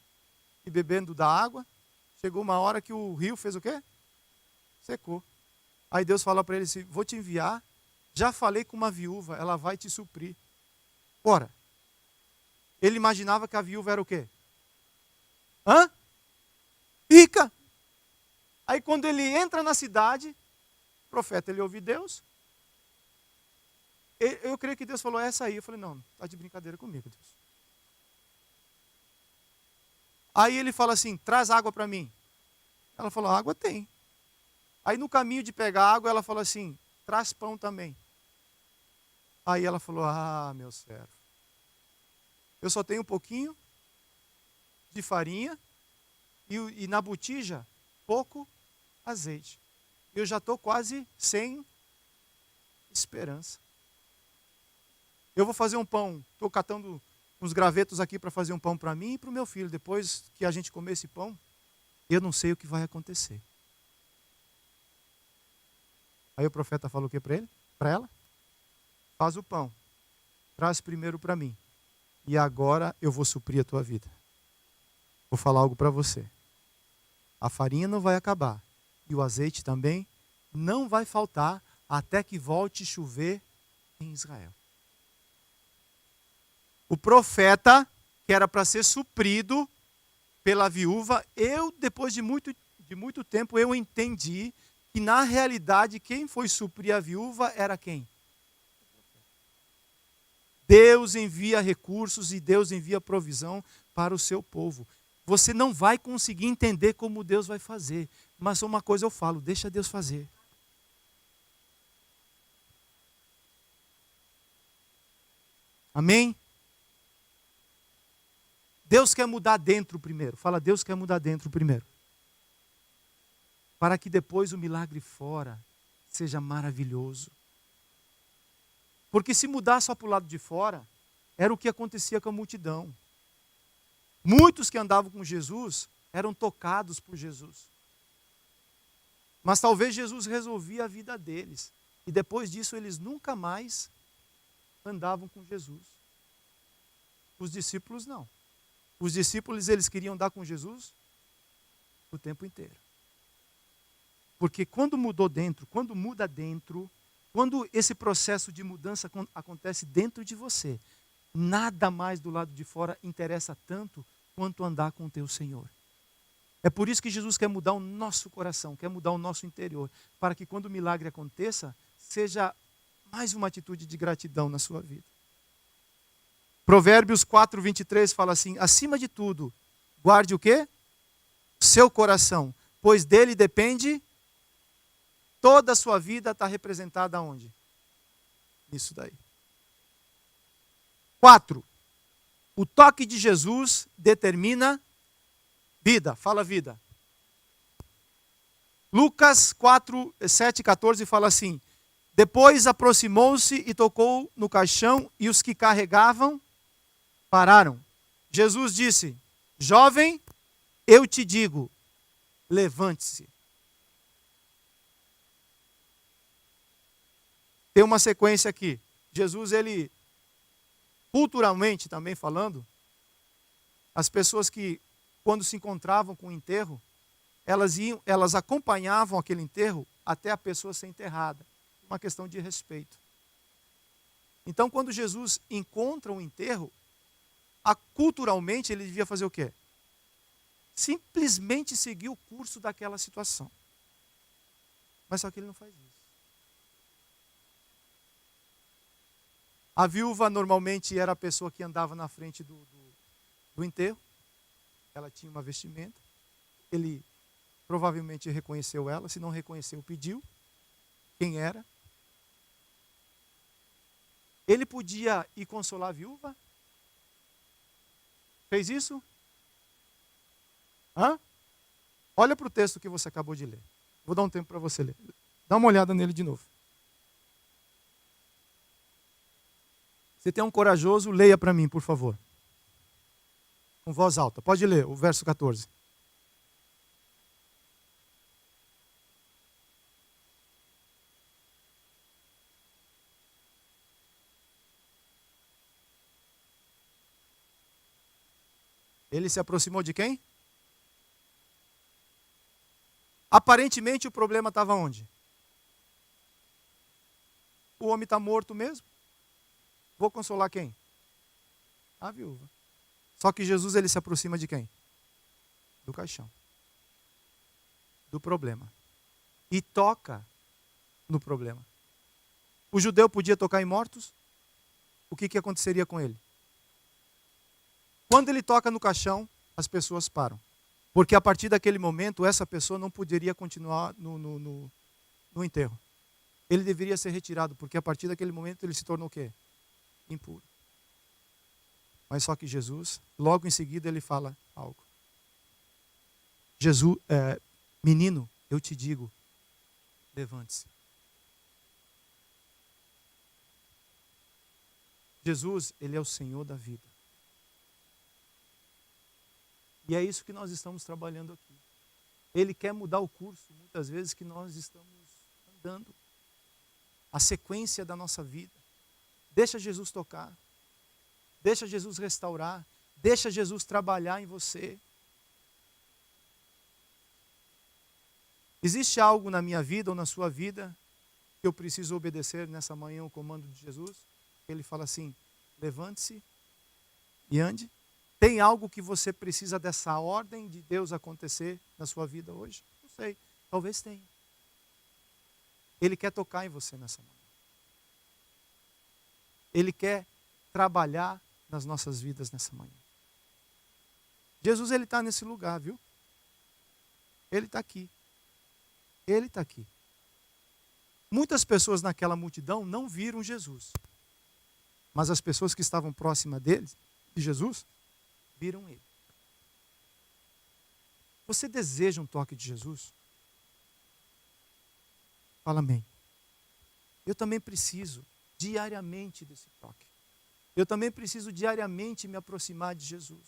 [SPEAKER 1] e bebendo da água. Chegou uma hora que o rio fez o quê? Secou. Aí Deus fala para ele assim, vou te enviar, já falei com uma viúva, ela vai te suprir. Ora, ele imaginava que a viúva era o quê? Rica. Aí quando ele entra na cidade, o profeta, ele ouve Deus. Eu creio que Deus falou, essa aí. Eu falei, não, está de brincadeira comigo, Deus. Aí ele fala assim, traz água para mim. Ela falou, água tem. Aí no caminho de pegar água, ela falou assim, traz pão também. Aí ela falou, meu servo, eu só tenho um pouquinho de farinha e na botija, pouco azeite. Eu já estou quase sem esperança. Eu vou fazer um pão, estou catando uns gravetos aqui para fazer um pão para mim e para o meu filho. Depois que a gente comer esse pão, eu não sei o que vai acontecer. Aí o profeta falou o que para ele? Para ela? Faz o pão, traz primeiro para mim. E agora eu vou suprir a tua vida. Vou falar algo para você. A farinha não vai acabar. E o azeite também não vai faltar até que volte a chover em Israel. O profeta, que era para ser suprido pela viúva, depois de muito tempo, eu entendi que na realidade quem foi suprir a viúva era quem? Deus envia recursos e Deus envia provisão para o seu povo. Você não vai conseguir entender como Deus vai fazer, mas uma coisa eu falo, deixa Deus fazer. Amém? Deus quer mudar dentro primeiro. Fala, Deus quer mudar dentro primeiro. Para que depois o milagre fora seja maravilhoso. Porque se mudar só para o lado de fora, era o que acontecia com a multidão. Muitos que andavam com Jesus eram tocados por Jesus. Mas talvez Jesus resolvia a vida deles. E depois disso eles nunca mais andavam com Jesus. Os discípulos não. Os discípulos, eles queriam andar com Jesus o tempo inteiro. Porque quando muda dentro, quando esse processo de mudança acontece dentro de você, nada mais do lado de fora interessa tanto quanto andar com o teu Senhor. É por isso que Jesus quer mudar o nosso coração, quer mudar o nosso interior, para que quando o milagre aconteça, seja mais uma atitude de gratidão na sua vida. Provérbios 4, 23 fala assim, acima de tudo, guarde o quê? Seu coração, pois dele depende, toda a sua vida está representada aonde? Nisso daí. 4. O toque de Jesus determina vida. Fala vida. Lucas 4, 7, 14 fala assim, depois aproximou-se e tocou no caixão e os que carregavam pararam. Jesus disse, jovem, eu te digo, levante-se. Tem uma sequência aqui. Jesus, ele, culturalmente também falando, as pessoas que, quando se encontravam com o enterro, elas acompanhavam aquele enterro até a pessoa ser enterrada. Uma questão de respeito. Então, quando Jesus encontra um enterro, culturalmente ele devia fazer o quê? Simplesmente seguir o curso daquela situação. Mas só que ele não faz isso. A viúva normalmente era a pessoa que andava na frente do enterro. Ela tinha uma vestimenta. Ele provavelmente reconheceu ela. Se não reconheceu, pediu quem era. Ele podia ir consolar a viúva? Fez isso? Olha para o texto que você acabou de ler. Vou dar um tempo para você ler. Dá uma olhada nele de novo. Se tem um corajoso, leia para mim, por favor. Com voz alta. Pode ler o verso 14. Ele se aproximou de quem? Aparentemente o problema estava onde? O homem está morto mesmo. Vou consolar quem? A viúva. Só que Jesus, ele se aproxima de quem? Do caixão. Do problema. E toca no problema. O judeu podia tocar em mortos? O que aconteceria com ele? Quando ele toca no caixão, as pessoas param. Porque a partir daquele momento, essa pessoa não poderia continuar no enterro. Ele deveria ser retirado, porque a partir daquele momento ele se tornou o quê? Impuro. Mas só que Jesus, logo em seguida, ele fala algo. Jesus, menino, eu te digo, levante-se. Jesus, ele é o Senhor da vida. E é isso que nós estamos trabalhando aqui. Ele quer mudar o curso, muitas vezes, que nós estamos andando. A sequência da nossa vida. Deixa Jesus tocar. Deixa Jesus restaurar. Deixa Jesus trabalhar em você. Existe algo na minha vida ou na sua vida que eu preciso obedecer nessa manhã ao comando de Jesus? Ele fala assim, levante-se e ande. Tem algo que você precisa dessa ordem de Deus acontecer na sua vida hoje? Não sei, talvez tenha. Ele quer tocar em você nessa manhã. Ele quer trabalhar nas nossas vidas nessa manhã. Jesus, ele está nesse lugar, viu? Ele está aqui. Ele está aqui. Muitas pessoas naquela multidão não viram Jesus. Mas as pessoas que estavam próximas dele, de Jesus, viram ele. Você deseja um toque de Jesus? Fala amém. Eu também preciso diariamente desse toque. Eu também preciso diariamente me aproximar de Jesus.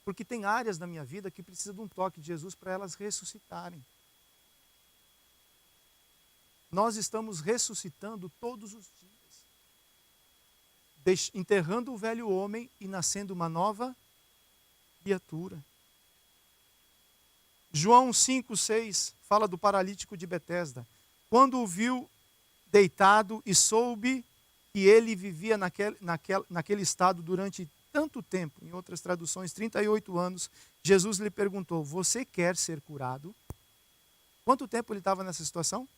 [SPEAKER 1] Porque tem áreas na minha vida que precisam de um toque de Jesus para elas ressuscitarem. Nós estamos ressuscitando todos os dias. Enterrando o velho homem e nascendo uma nova criatura. João 5:6 fala do paralítico de Betesda. Quando o viu deitado e soube que ele vivia naquele estado durante tanto tempo, em outras traduções, 38 anos, Jesus lhe perguntou, você quer ser curado? Quanto tempo ele estava nessa situação?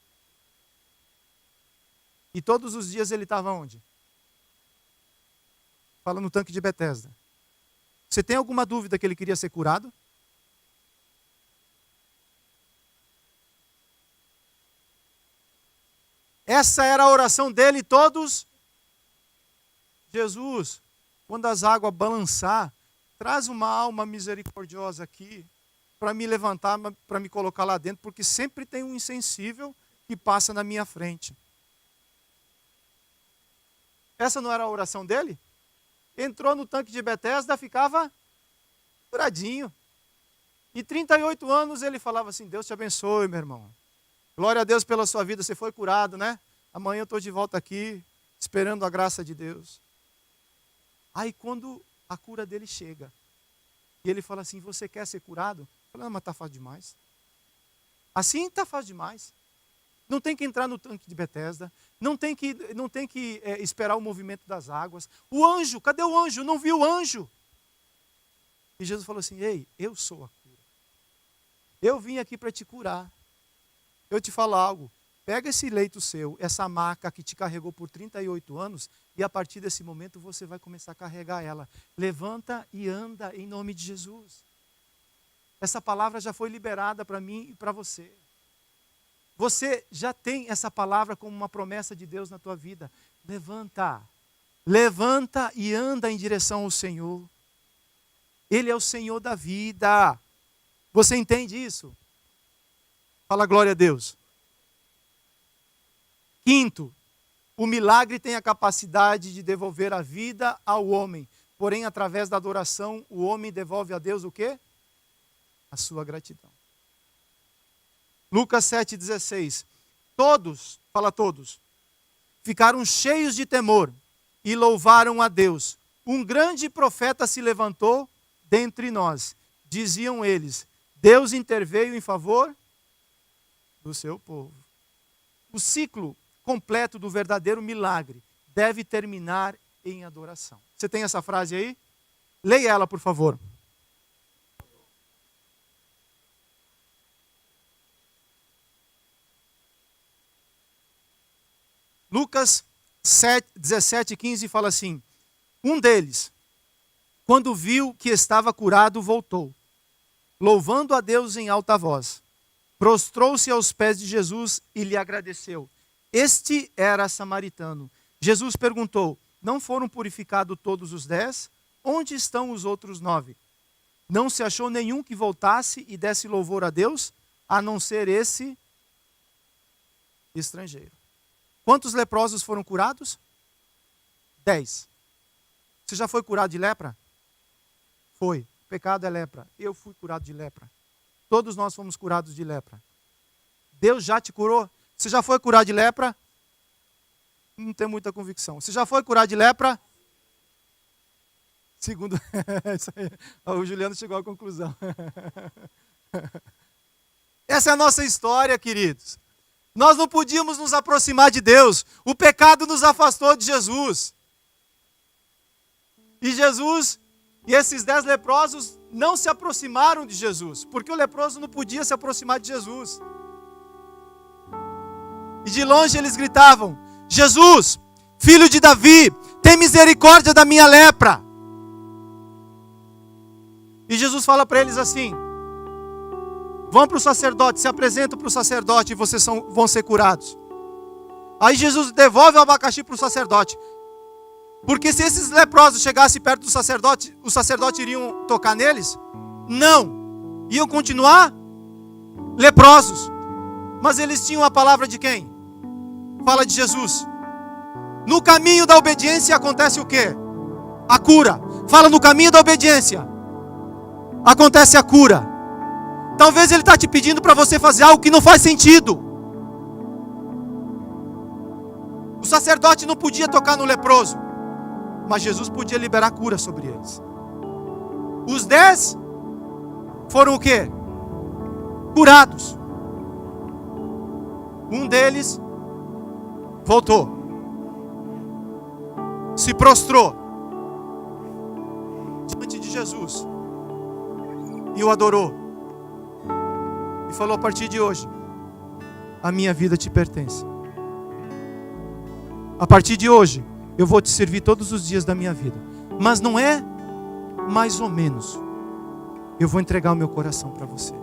[SPEAKER 1] E todos os dias ele estava onde? Fala no tanque de Betesda. Você tem alguma dúvida que ele queria ser curado? Essa era a oração dele todos. Jesus, quando as águas balançar, traz uma alma misericordiosa aqui para me levantar, para me colocar lá dentro, porque sempre tem um insensível que passa na minha frente. Essa não era a oração dele? Entrou no tanque de Betesda, ficava curadinho. E 38 anos ele falava assim, Deus te abençoe, meu irmão. Glória a Deus pela sua vida, você foi curado, né? Amanhã eu estou de volta aqui, esperando a graça de Deus. Aí quando a cura dele chega, e ele fala assim, você quer ser curado? Eu falo, não, mas está fácil demais. Assim está fácil demais. Não tem que entrar no tanque de Betesda, não tem que esperar o movimento das águas. O anjo, cadê o anjo? Não vi o anjo. E Jesus falou assim, ei, eu sou a cura. Eu vim aqui para te curar. Eu te falo algo, pega esse leito seu, essa maca que te carregou por 38 anos, e a partir desse momento você vai começar a carregar ela. Levanta e anda em nome de Jesus. Essa palavra já foi liberada para mim e para você. Você já tem essa palavra como uma promessa de Deus na tua vida. Levanta. Levanta e anda em direção ao Senhor. Ele é o Senhor da vida. Você entende isso? Fala glória a Deus. Quinto, o milagre tem a capacidade de devolver a vida ao homem. Porém, através da adoração, o homem devolve a Deus o quê? A sua gratidão. Lucas 7,16. Todos, fala todos, ficaram cheios de temor e louvaram a Deus. Um grande profeta se levantou dentre nós. Diziam eles: Deus interveio em favor do seu povo. O ciclo completo do verdadeiro milagre deve terminar em adoração. Você tem essa frase aí? Leia ela, por favor. Lucas 17:15 fala assim: um deles, quando viu que estava curado, voltou, louvando a Deus em alta voz. Prostrou-se aos pés de Jesus e lhe agradeceu. Este era samaritano. Jesus perguntou: não foram purificados todos os 10? Onde estão os outros 9? Não se achou nenhum que voltasse e desse louvor a Deus, a não ser esse estrangeiro. Quantos leprosos foram curados? 10. Você já foi curado de lepra? Foi. O pecado é lepra. Eu fui curado de lepra. Todos nós fomos curados de lepra. Deus já te curou? Você já foi curado de lepra? Não tem muita convicção. Você já foi curado de lepra? Segundo, isso aí, o Juliano chegou à conclusão. Essa é a nossa história, queridos. Nós não podíamos nos aproximar de Deus. O pecado nos afastou de Jesus. E Jesus e esses 10 leprosos não se aproximaram de Jesus, porque o leproso não podia se aproximar de Jesus. E de longe eles gritavam: Jesus, filho de Davi, tem misericórdia da minha lepra. E Jesus fala para eles assim: vão para o sacerdote, se apresentam para o sacerdote e vocês vão ser curados. Aí Jesus devolve o abacaxi para o sacerdote. Porque se esses leprosos chegassem perto do sacerdote, os sacerdotes iriam tocar neles? Não. Iam continuar leprosos. Mas eles tinham a palavra de quem? Fala de Jesus. No caminho da obediência acontece o quê? A cura. Fala, no caminho da obediência acontece a cura. Talvez ele está te pedindo para você fazer algo que não faz sentido. O sacerdote não podia tocar no leproso, mas Jesus podia liberar cura sobre eles. Os 10 foram o quê? Curados. Um deles voltou, se prostrou diante de Jesus e o adorou. E falou: a partir de hoje, a minha vida te pertence. A partir de hoje, eu vou te servir todos os dias da minha vida. Mas não é mais ou menos. Eu vou entregar o meu coração para você.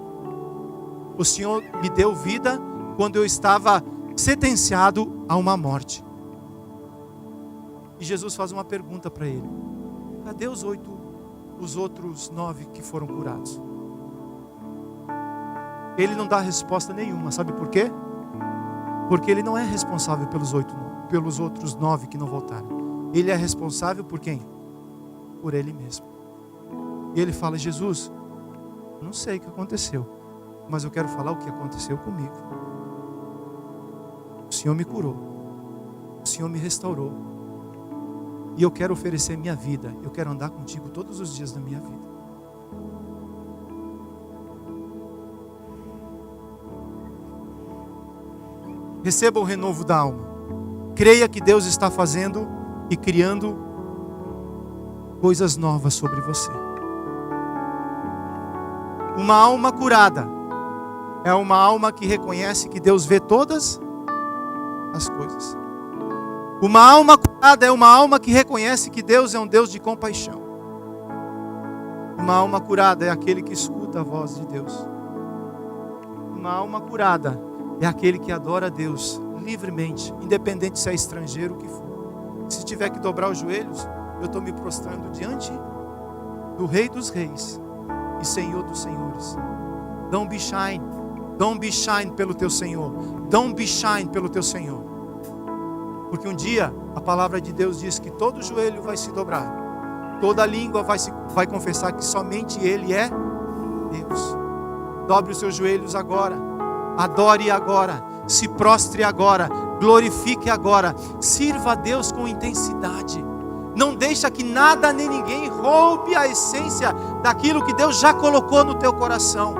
[SPEAKER 1] O Senhor me deu vida quando eu estava sentenciado a uma morte. E Jesus faz uma pergunta para ele: cadê os outros 9 que foram curados? Ele não dá resposta nenhuma. Sabe por quê? Porque ele não é responsável pelos outros 9 que não voltaram. Ele é responsável por quem? Por ele mesmo. E ele fala: Jesus, não sei o que aconteceu, mas eu quero falar o que aconteceu comigo. O Senhor me curou, o Senhor me restaurou, e eu quero oferecer minha vida. Eu quero andar contigo todos os dias da minha vida. Receba o renovo da alma. Creia que Deus está fazendo e criando coisas novas sobre você. Uma alma curada é uma alma que reconhece que Deus vê todas as coisas. Uma alma curada é uma alma que reconhece que Deus é um Deus de compaixão. Uma alma curada é aquele que escuta a voz de Deus. Uma alma curada é aquele que adora a Deus livremente, independente se é estrangeiro ou o que for. Se tiver que dobrar os joelhos, eu estou me prostrando diante do Rei dos Reis e Senhor dos Senhores. Don't be shy pelo teu Senhor. Don't be shy pelo teu Senhor. Porque um dia a palavra de Deus diz que todo joelho vai se dobrar, toda língua vai confessar que somente Ele é Deus. Dobre os seus joelhos agora, adore agora, se prostre agora, glorifique agora, sirva a Deus com intensidade, Não deixa que nada nem ninguém roube a essência daquilo que Deus já colocou no teu coração.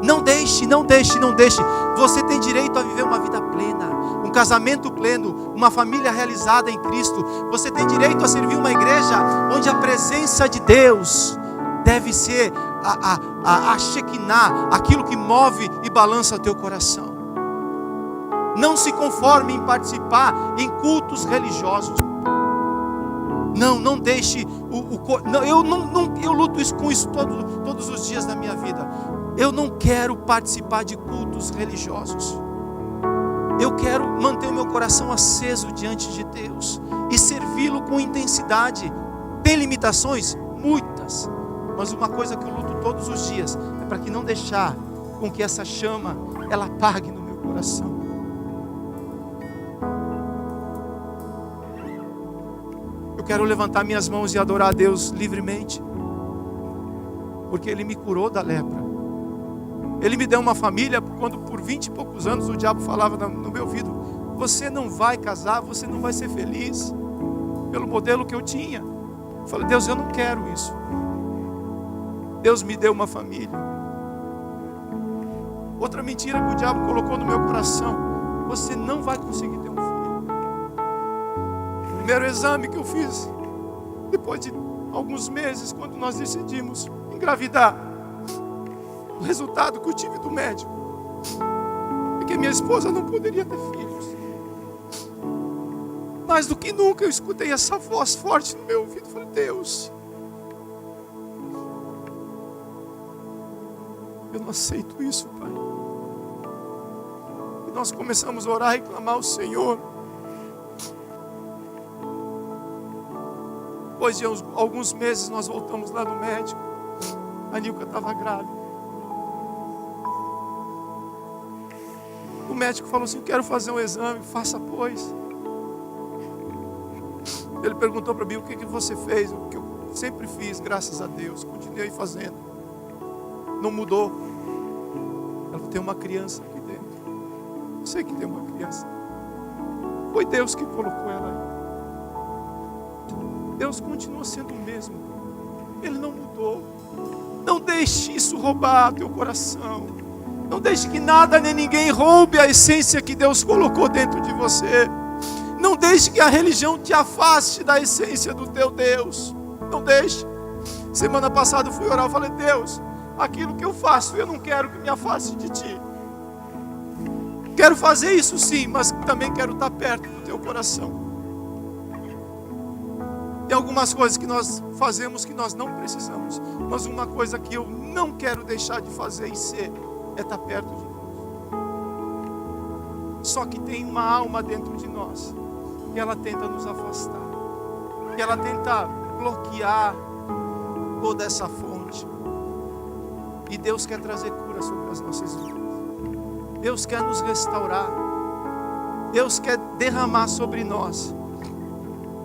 [SPEAKER 1] Não deixe, não deixe, não deixe. Você tem direito a viver uma vida plena, um casamento pleno, uma família realizada em Cristo. Você tem direito a servir uma igreja onde a presença de Deus deve ser a Shekinah, aquilo que move e balança o teu coração. Não se conforme em participar em cultos religiosos. Não deixe eu luto com isso todos os dias da minha vida. Eu não quero participar de cultos religiosos. Eu quero manter o meu coração aceso diante de Deus e servi-lo com intensidade. Tem limitações? Muitas. Mas uma coisa que eu luto todos os dias é para que não deixar com que essa chama ela apague no meu coração. Eu quero levantar minhas mãos e adorar a Deus livremente, porque Ele me curou da lepra. Ele me deu uma família, quando por 20 e poucos anos o diabo falava no meu ouvido: você não vai casar, você não vai ser feliz, pelo modelo que eu tinha. Eu falei: Deus, eu não quero isso. Deus me deu uma família. Outra mentira que o diabo colocou no meu coração: você não vai conseguir ter um filho. Primeiro exame que eu fiz, depois de alguns meses, quando nós decidimos engravidar, o resultado que eu tive do médico é que minha esposa não poderia ter filhos. Mais do que nunca eu escutei essa voz forte no meu ouvido. Falei: Deus, eu não aceito isso, Pai. E nós começamos a orar e clamar ao Senhor. Depois de alguns meses nós voltamos lá no médico. A Nilka estava grávida. O médico falou assim: quero fazer um exame. Faça, pois. Ele perguntou para mim: o que você fez? O que eu sempre fiz, graças a Deus. Continuei fazendo. Não mudou. Ela tem uma criança aqui dentro. Eu sei que tem uma criança. Foi Deus que colocou ela aí. Deus continua sendo o mesmo. Ele não mudou. Não deixe isso roubar teu coração. Não deixe que nada nem ninguém roube a essência que Deus colocou dentro de você. Não deixe que a religião te afaste da essência do teu Deus. Não deixe. Semana passada eu fui orar, eu falei: Deus, aquilo que eu faço, eu não quero que me afaste de Ti. Quero fazer isso sim, mas também quero estar perto do Teu coração. Tem algumas coisas que nós fazemos que nós não precisamos, mas uma coisa que eu não quero deixar de fazer e ser é estar perto de Deus. Só que tem uma alma dentro de nós que ela tenta nos afastar, que ela tenta bloquear toda essa fonte. E Deus quer trazer cura sobre as nossas vidas. Deus quer nos restaurar. Deus quer derramar sobre nós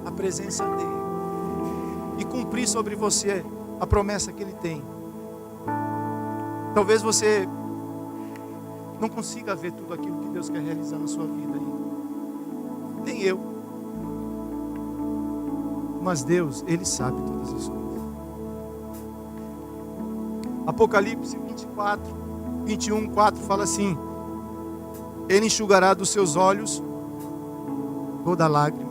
[SPEAKER 1] a presença dEle e cumprir sobre você a promessa que Ele tem. Talvez você não consiga ver tudo aquilo que Deus quer realizar na sua vida ainda. Nem eu. Mas Deus, Ele sabe todas as coisas. Apocalipse 21:4 fala assim: Ele enxugará dos seus olhos toda lágrima.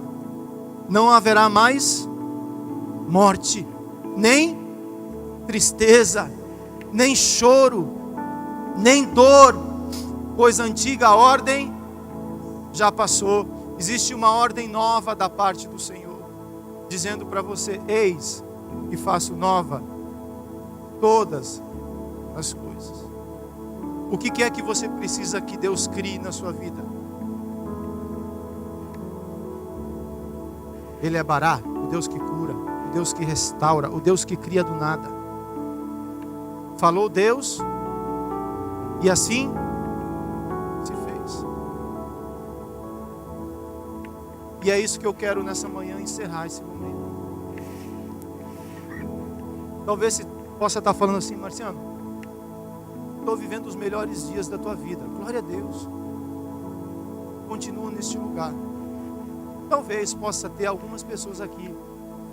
[SPEAKER 1] Não haverá mais morte, nem tristeza, nem choro, nem dor, pois a antiga ordem já passou. Existe uma ordem nova da parte do Senhor, dizendo para você: eis que faço nova todas as coisas. O que é que você precisa que Deus crie na sua vida? Ele é Bará, o Deus que cura, o Deus que restaura, o Deus que cria do nada. Falou Deus, e assim se fez. E é isso que eu quero nessa manhã encerrar esse momento. Talvez você possa estar falando assim: Marciano, estou vivendo os melhores dias da tua vida. Glória a Deus. Continua neste lugar. Talvez possa ter algumas pessoas aqui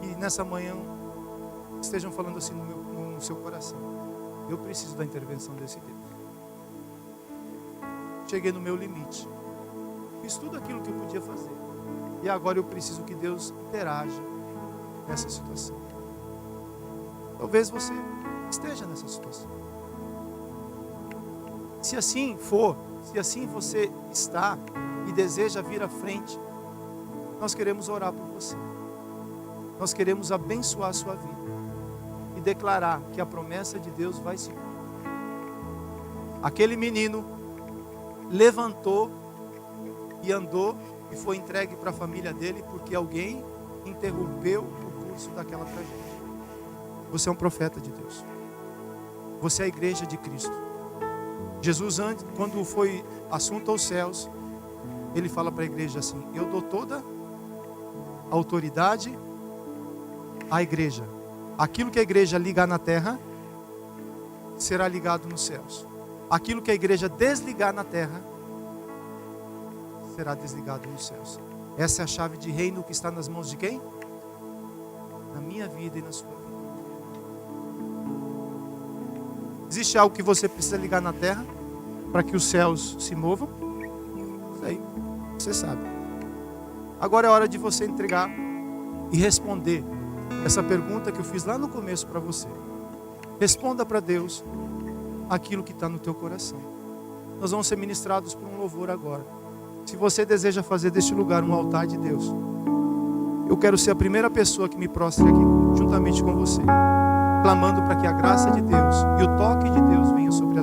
[SPEAKER 1] que nessa manhã estejam falando assim no seu coração: eu preciso da intervenção desse Deus. Cheguei no meu limite, fiz tudo aquilo que eu podia fazer, e agora eu preciso que Deus interaja nessa situação. Talvez você esteja nessa situação. Se assim for, se assim você está e deseja vir à frente, nós queremos orar por você. Nós queremos abençoar a sua vida e declarar que a promessa de Deus vai se cumprir. Aquele menino levantou e andou e foi entregue para a família dele porque alguém interrompeu o curso daquela tragédia. Você é um profeta de Deus. Você é a igreja de Cristo. Jesus, antes, quando foi assunto aos céus, ele fala para a igreja assim: eu dou toda a autoridade à igreja. Aquilo que a igreja ligar na terra será ligado nos céus. Aquilo que a igreja desligar na terra será desligado nos céus. Essa é a chave de reino que está nas mãos de quem? Na minha vida e na sua vida. Existe algo que você precisa ligar na terra para que os céus se movam? Isso aí, você sabe. Agora é hora de você entregar e responder essa pergunta que eu fiz lá no começo para você. Responda para Deus aquilo que está no teu coração. Nós vamos ser ministrados por um louvor agora. Se você deseja fazer deste lugar um altar de Deus, eu quero ser a primeira pessoa que me prostre aqui, juntamente com você, clamando para que a graça de Deus e o toque de Deus venha sobre